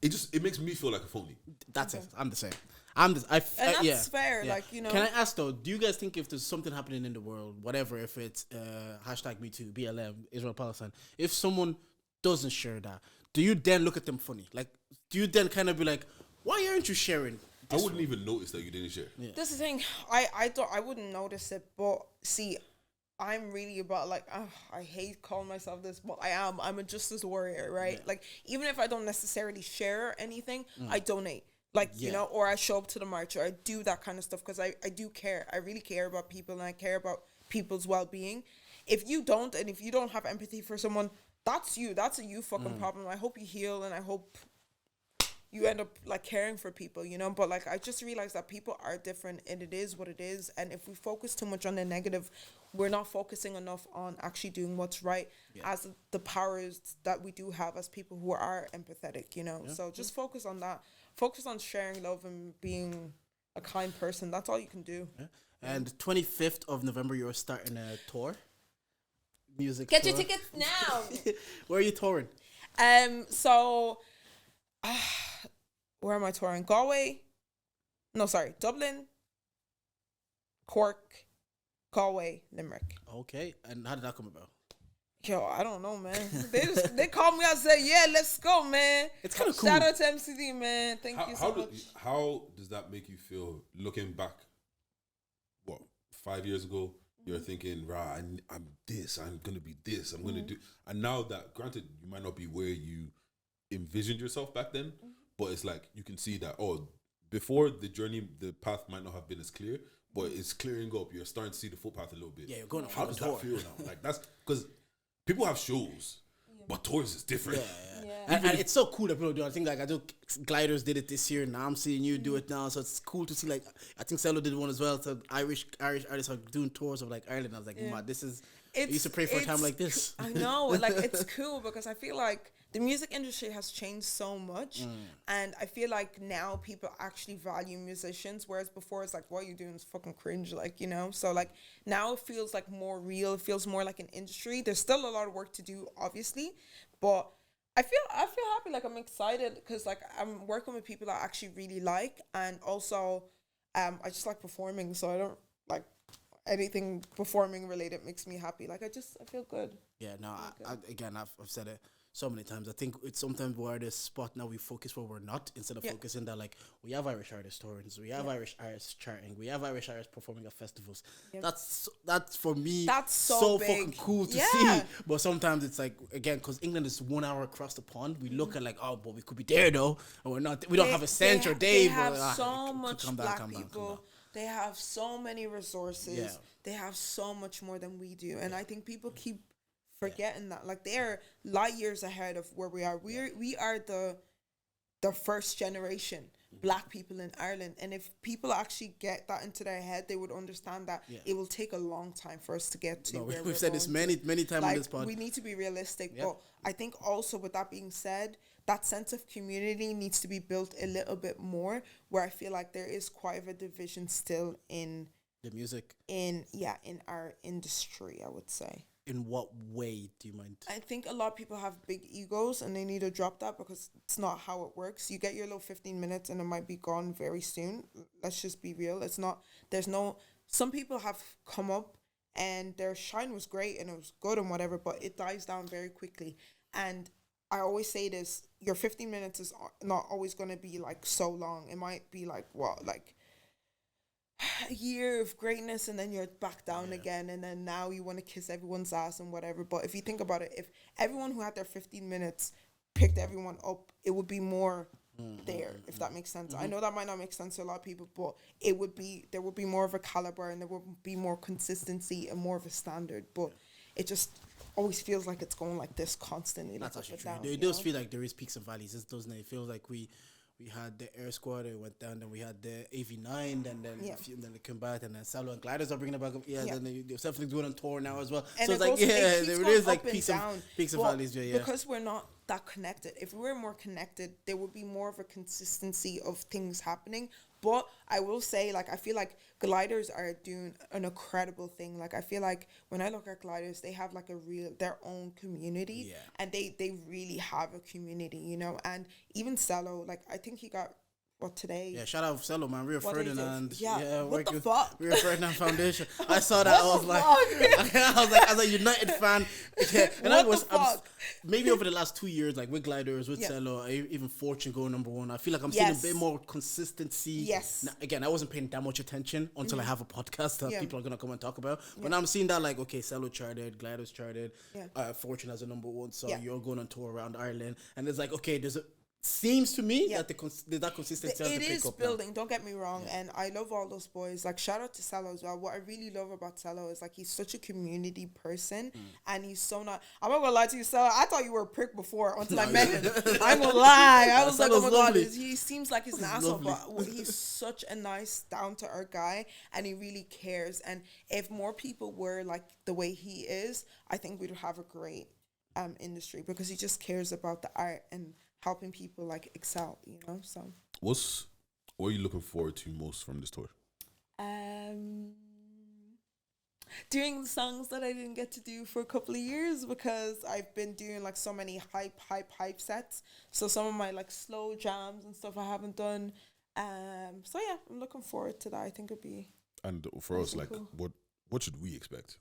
it makes me feel like a phony. That's it. I'm the same. And that's fair. Yeah. Like, you know. Can I ask though? Do you guys think if there's something happening in the world, whatever, if it's #MeToo, BLM, Israel Palestine, if someone doesn't share that, do you then look at them funny? Like, do you then kind of be like, why aren't you sharing? I wouldn't even notice that you didn't share. Yeah. That's the thing. I wouldn't notice it, but see, I'm really about, like, I hate calling myself this, but I'm a justice warrior, right? Yeah. Like, even if I don't necessarily share anything, I donate. Like, you know, or I show up to the march, or I do that kind of stuff, because I do care. I really care about people, and I care about people's well-being. If you don't, and if you don't have empathy for someone, that's you. That's a you fucking problem. I hope you heal, and I hope you end up, like, caring for people, you know? But, like, I just realized that people are different, and it is what it is. And if we focus too much on the negative, we're not focusing enough on actually doing what's right as the powers that we do have as people who are empathetic, you know? Yeah. So just focus on that. Focus on sharing love and being a kind person. That's all you can do. Yeah. And 25th of November, you're starting a tour. Music Get tour. Your tickets now. Where are you touring? So, where am I touring? Galway? No, sorry. Dublin, Cork, Galway, Limerick. Okay. And how did that come about? Yo, I don't know, man. They called me out and said, yeah, let's go, man. It's kind of cool. Shout out to MCD, man. Thank you so much. How does that make you feel looking back? What, 5 years ago? You're thinking, right, I'm this, I'm going to be this, I'm going to do. And now that, granted, you might not be where you envisioned yourself back then, but it's like you can see that, before the journey, the path might not have been as clear, but it's clearing up. You're starting to see the footpath a little bit. Yeah, you're going. How does that feel now? Like, that's because people have shows, but tours is different. Yeah. And it's so cool that people do. I think, like, I do. Gliders did it this year. Now I'm seeing you do it now, so it's cool to see. Like, I think Cello did one as well. So Irish artists are doing tours of, like, Ireland. I was like, man, this is. I used to pray for a time like this. I know, like, it's cool because I feel like the music industry has changed so much, and I feel like now people actually value musicians, whereas before it's like, what are you doing is fucking cringe, like, you know. So, like, now it feels like more real. It feels more like an industry. There's still a lot of work to do, obviously, but I feel happy. Like, I'm excited because, like, I'm working with people that I actually really like, and also I just like performing, so I don't like anything performing related makes me happy. Like, I feel good. Yeah, no, I've said it so many times. I think it's sometimes we're at a spot now we focus where we're not, instead of focusing that, like, we have Irish artists touring, we have Irish artists charting, we have Irish artists performing at festivals. That's for me, that's so fucking cool to see. But sometimes it's like, again, because England is 1 hour across the pond, we look at, like, but we could be there though, and we're not. We don't have a cent or day. They have so much black people. They have so many resources. They have so much more than we do, and I think people keep forgetting that. Like, they're light years ahead of where we are. We are the first generation Black people in Ireland, and if people actually get that into their head, they would understand that it will take a long time for us to get to where we've said this many times like, on this pod. we need to be realistic, but I think also, with that being said, that sense of community needs to be built a little bit more, where I feel like there is quite of a division still in the music, in our industry, I would say. In what way do you mind? I think a lot of people have big egos, and they need to drop that, because it's not how it works. You get your little 15 minutes and it might be gone very soon. Let's just be real. It's not, some people have come up and their shine was great and it was good and whatever, but it dies down very quickly. And I always say this, your 15 minutes is not always going to be like so long. It might be like, a year of greatness, and then you're back down again, and then now you want to kiss everyone's ass and whatever. But if you think about it, if everyone who had their 15 minutes picked everyone up, it would be more there, if that makes sense. I know that might not make sense to a lot of people, but there would be more of a caliber, and there would be more consistency and more of a standard. But it just always feels like it's going like this constantly. That's like actually true. down, It does feel like there is peaks and valleys, doesn't it? It feels like we had the Air Squad, it went down, then we had the AV9, and then they came back, and then Salo and Gliders are bringing it back up. Then they're definitely doing on tour now as well. And so it's like, there is like peaks and valleys. Because we're not that connected. If we were more connected, there would be more of a consistency of things happening. But I will say, like, I feel like Gliders are doing an incredible thing. Like, I feel like when I look at Gliders, they have like their own community, and they really have a community, you know. And even Cello, like, I think he got today. Yeah, shout out Cello, man. Rio Ferdinand. What the fuck? Rio Ferdinand Foundation. I saw that. I was like United fan. Yeah, and maybe over the last 2 years, like with Gliders, with Cello, even Fortune going number one. I feel like I'm seeing a bit more consistency. Yes. Now, again, I wasn't paying that much attention until I have a podcast that people are gonna come and talk about. But now I'm seeing that, like, okay, Cello charted, Gliders charted, Fortune as a number one. So you're going on tour around Ireland, and it's like, okay, seems to me that that consistency has to pick is up building now. Don't Don't get me wrong, and I love all those boys. Like, shout out to Cello as well. What I really love about Cello is, like, he's such a community person, and he's so not. I'm not gonna lie to you, Cello. I thought you were a prick before until I met him. I'm gonna lie. I was like, oh my god, he seems like he's an asshole, but he's such a nice, down to earth guy, and he really cares. And if more people were like the way he is, I think we'd have a great industry, because he just cares about the art and helping people like excel, you know. So what are you looking forward to most from this tour? Doing the songs that I didn't get to do for a couple of years, because I've been doing like so many hype sets. So some of my like slow jams and stuff I haven't done. So yeah, I'm looking forward to that. I think it'd be. And for us, like, cool. what should we expect?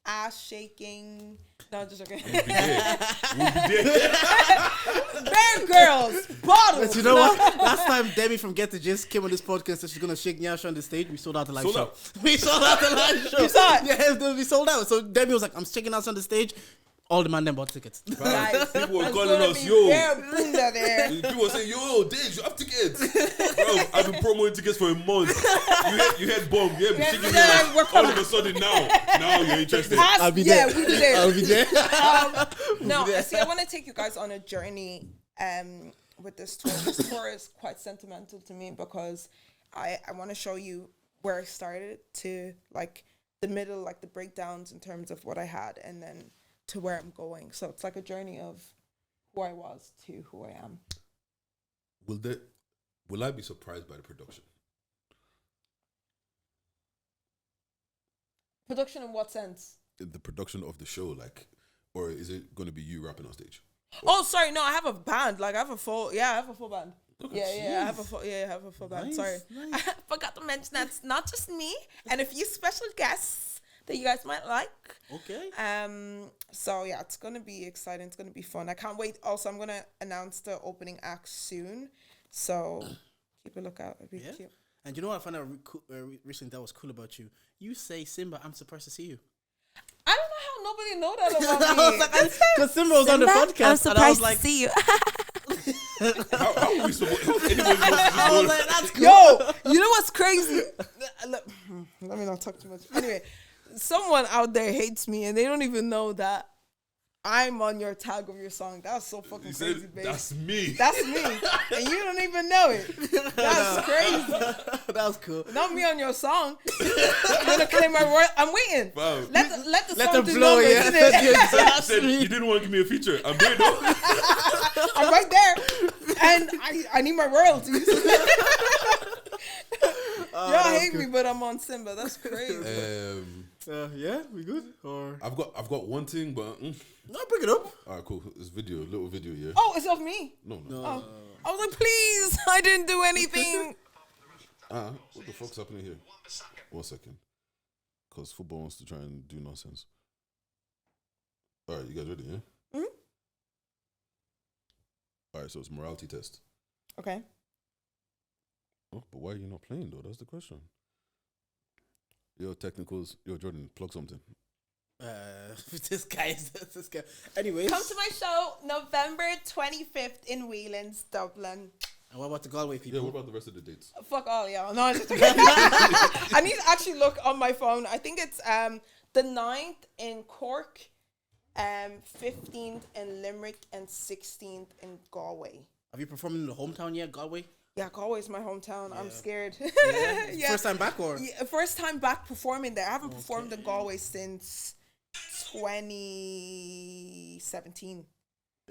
Ass shaking. No, just okay. We'll be there. Bear girls, bottles. But you know what? Last time Demi from Get the Gist came on this podcast and she's gonna shake Nyash on the stage, we sold out the live show. We sold out the live show. You saw it? Yeah, we sold out. So Demi was like, I'm shaking us on the stage. All the man them bought tickets. Guys, people were calling us, yo. There. People were saying, yo, Dej, you have tickets. Bro, I've been promoting tickets for a month. You had bomb. Yeah, been shaking me like, all of a sudden now you're interested. I'll be there. We'll be there. I'll be there. See, I want to take you guys on a journey with this tour. This tour is quite sentimental to me, because I want to show you where I started to, like, the middle, like the breakdowns in terms of what I had, and then to where I'm going. So it's like a journey of who I was to who I am. Will I be surprised by the production? Production in what sense? The production of the show, like, or is it going to be you rapping on stage? Oh, sorry, no, I have a band. Like, I have a full band. Okay, I have a full band. Sorry. Nice. I forgot to mention that's not just me and a few special guests that you guys might like. Okay. So yeah, it's gonna be exciting. It's gonna be fun. I can't wait. Also, I'm gonna announce the opening act soon, so keep a lookout. It'll be cute. And you know what I found out recently that was cool about you? You say, Simba, I'm surprised to see you. I don't know how nobody know that about me. Because Simba was on the podcast, I'm surprised and I was like, to see you. How are we supposed to I was like, that's cool. Yo, you know what's crazy? Let me not talk too much. Anyway, someone out there hates me and they don't even know that I'm on your tag of your song. That's so fucking crazy, babe. That's me. That's me. And you don't even know it. That's crazy. That was cool. Not me on your song. You're gonna claim my royalty. I'm waiting. Wow. Let the Let song them do blow, numbers, yeah. innit? That's Said, me. you didn't want to give me a feature. I'm there though. I'm right there. And I need my royalties. Y'all hate me, but I'm on Simba. That's crazy. Yeah, we good? Or I've got one thing, but no, bring it up. all right, cool. It's little video, yeah. Oh, it's of me. No. Oh. I was like, please, I didn't do anything. What the fuck's happening here? 1 second, because football wants to try and do nonsense. All right, you guys ready? Yeah. All right, so it's morality test. Okay. Oh, but why are you not playing though? That's the question. Yo, technicals. Yo, Jordan, plug something. This guy. Anyways, Come to my show November 25th in Whelan's, Dublin. and what about the Galway people? Yeah, what about the rest of the dates? Fuck all y'all. No, I'm just kidding. I need to actually look on my phone. I think it's the 9th in Cork, 15th in Limerick, and 16th in Galway. Have you performed in the hometown yet, Galway? Yeah, Galway's my hometown. I'm scared. Yeah. First time back or? Yeah, first time back performing there. I haven't performed in Galway since 2017.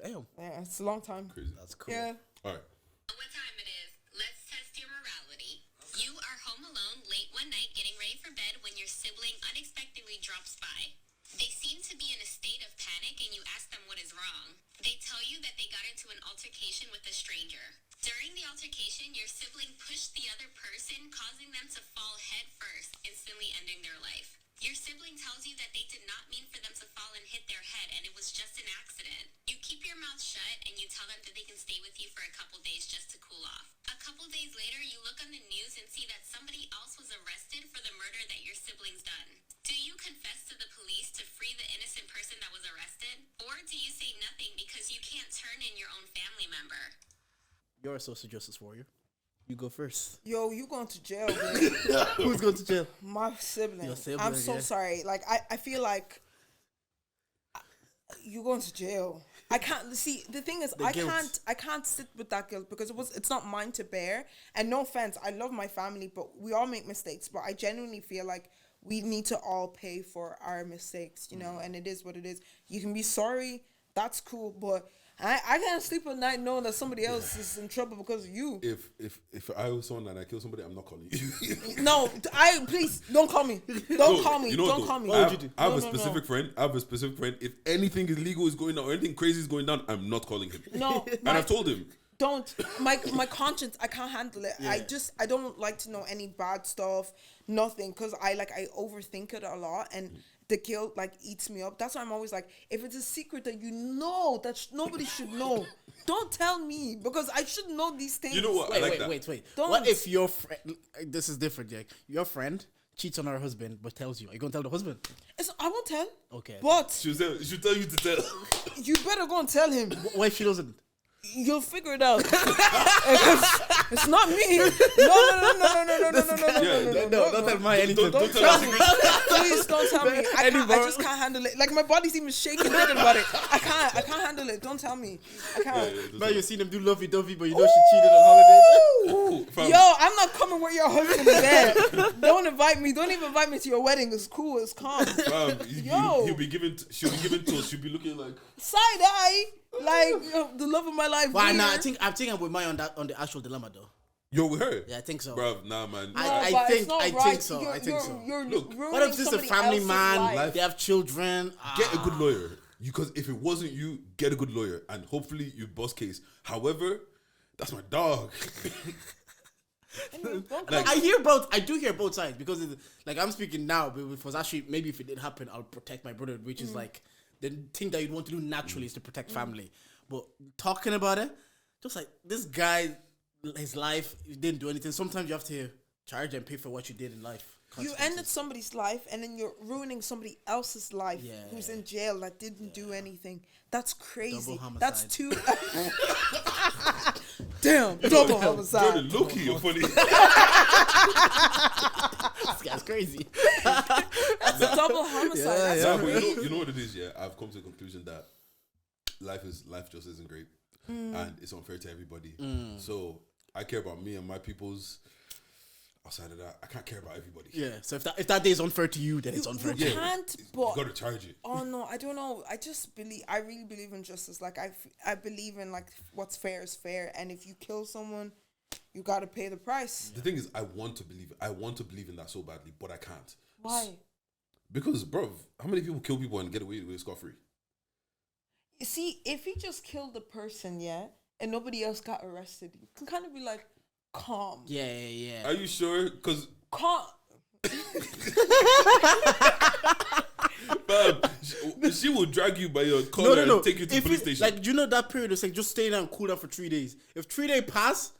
Damn. Yeah, it's a long time. Crazy. That's cool. Yeah. All right. What time it is? Let's test your morality. You are home alone late one night getting ready for bed when your sibling unexpectedly drops by. They seem to be in a state of panic and you ask them what is wrong. They tell you that they got into an altercation with a stranger. During the altercation, your sibling pushed the other person, causing them to fall head first, instantly ending their life. Your sibling tells you that they did not mean for them to fall and hit their head and it was just an accident. You keep your mouth shut and you tell them that they can stay with you for a couple days just to cool off. A couple days later, you look on the news and see that somebody else was arrested for the murder that your sibling's done. Do you confess to the police to free the innocent person that was arrested? Or do you say nothing because you can't turn in your own family member? You're a social justice warrior. You go first. Yo, you going to jail, bro. Who's going to jail? My sibling. Your sibling, I'm so yeah. sorry. Like, I feel like you going to jail. I can't see. The thing is, I can't sit with that guilt because it's not mine to bear. And no offense, I love my family, but we all make mistakes. But I genuinely feel like we need to all pay for our mistakes, you know. And it is what it is. You can be sorry. That's cool, but I can't sleep at night knowing that somebody else is in trouble because of you. If I was someone and I kill somebody, I'm not calling you. No, please don't call me. Don't call me. You know Don't what call me. I have, I have No, a no, specific friend. I have a specific friend. If anything illegal is going on or anything crazy is going down, I'm not calling him. No, And I've told him. Don't. My conscience, I can't handle it. Yeah. I don't like to know any bad stuff, nothing, because I overthink it a lot and the guilt eats me up. That's why I'm always like, if it's a secret that you know that nobody should know, don't tell me because I should know these things. You know what? I like that. Wait. Don't. What if your friend? This is different, Jack. Your friend cheats on her husband but tells you. Are you gonna tell the husband? I won't tell. Okay. But She'll tell you to tell. you better go and tell him. What if she doesn't? You'll figure it out. It's not me. No. No, don't tell me anything. Don't tell me. Please don't tell me. I just can't handle it. Like my body's even shaking thinking about it. I can't handle it. Don't tell me. I can't. Now you've seen them do lovey-dovey, but you know she cheated on holidays. Fam, Yo, I'm not coming where your husband is at. Don't invite me. Don't even invite me to your wedding. It's cool. It's calm. fam, Yo. she'll be given toast. She'll be looking like. Side eye. The love of my life. Why? Weird. Nah, I'm thinking with Maya on the actual dilemma though. Yo, with her. Yeah, I think so. Bruv, nah, man. I think so. You're Look, What if this is a family man? Life. They have children. Get a good lawyer. Because if it wasn't you, get a good lawyer. And hopefully you boss case. However, that's my dog. I do hear both sides because I'm speaking now, but if it was actually, maybe if it did happen, I'll protect my brother, which is the thing that you'd want to do naturally is to protect family. But talking about it, just like this guy, his life, he didn't do anything. Sometimes you have to charge and pay for what you did in life. You ended somebody's life and then you're ruining somebody else's life who's in jail that didn't do anything. That's crazy. Double homicide. That's too. Damn, double homicide. Jordan, low-key, you're funny. This guy's crazy. That's a double homicide. Nah, but you know what it is, yeah? I've come to the conclusion that life just isn't great. And it's unfair to everybody. So I care about me and my people's. Outside of that, I can't care about everybody. Yeah, so if that day is unfair to you, then it's unfair to You you. can't, You but gotta charge it. oh no, I don't know. I really believe in justice. Like I believe in like what's fair is fair, and if you kill someone, you gotta pay the price. The thing is, I want to believe in that so badly, but I can't. Why? Because, bro, how many people kill people and get away with it scot-free? You see, if he just killed the person, yeah, and nobody else got arrested, you can kind of be like, calm. Yeah. Are you sure? Because Calm. she will drag you by your collar and take you to the police station. Like, do you know that period? It's like just stay there and cool down for 3 days. If 3 days pass,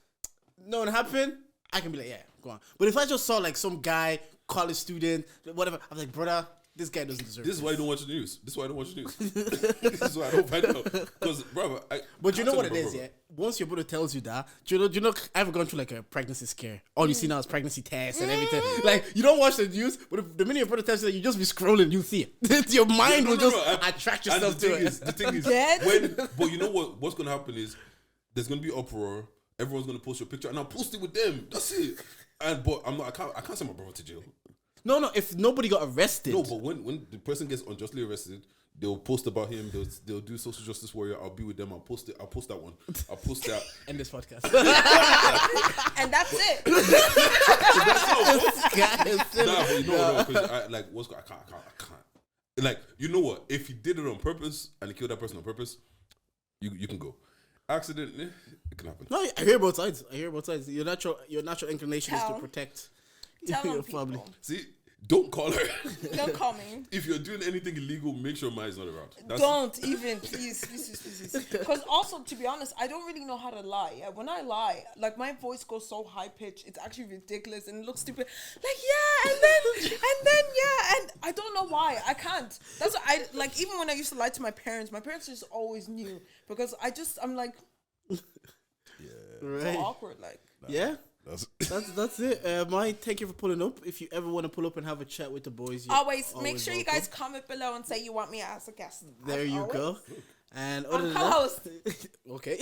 nothing happened, I can be like, yeah, go on. But if I just saw like some guy, college student, whatever, I'm like, brother, this guy doesn't deserve This is why you don't watch the news. This is why I don't watch the news. This is why I don't find out. Because, brother, but you know what it is, yeah? Once your brother tells you that, do you know, I've gone through like a pregnancy scare. All you see now is pregnancy tests and everything. Like, you don't watch the news, but if the minute your brother tells you that, you just be scrolling, you see it. Your mind will just attract yourself to it. The thing is, but you know what's going to happen is, there's going to be uproar. Everyone's going to post your picture, and I'll post it with them. That's it. But I can't send my brother to jail. No, if nobody got arrested. No, but when the person gets unjustly arrested, they'll post about him. They'll do social justice warrior. I'll be with them. I'll post it. I'll post that one. I'll post that. End this podcast. And that's it. Nah, but you know what? Because I can't. Like, you know what? If he did it on purpose and he killed that person on purpose, you can go. Accident, it can happen. No, I hear both sides. Your natural inclination is to Tell. protect Tell your them people. family. See, don't call her. Don't call me. If you're doing anything illegal, make sure Maya's not around. Don't even, please. Because also, to be honest, I don't really know how to lie. Yeah, when I lie, like my voice goes so high pitched, it's actually ridiculous and it looks stupid. Like and I don't know why I can't. That's what I like. Even when I used to lie to my parents just always knew because I'm like, Right. so awkward. Like, Yeah. That's it. Mike, thank you for pulling up. If you ever want to pull up and have a chat with the boys, always make sure you guys comment below and say you want me as a guest. There As you always. go. And I'm other than co-host. that, okay.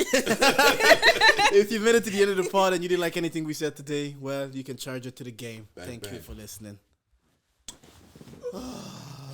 If you made it to the end of the pod and you didn't like anything we said today, well, you can charge it to the game. Thank you for listening.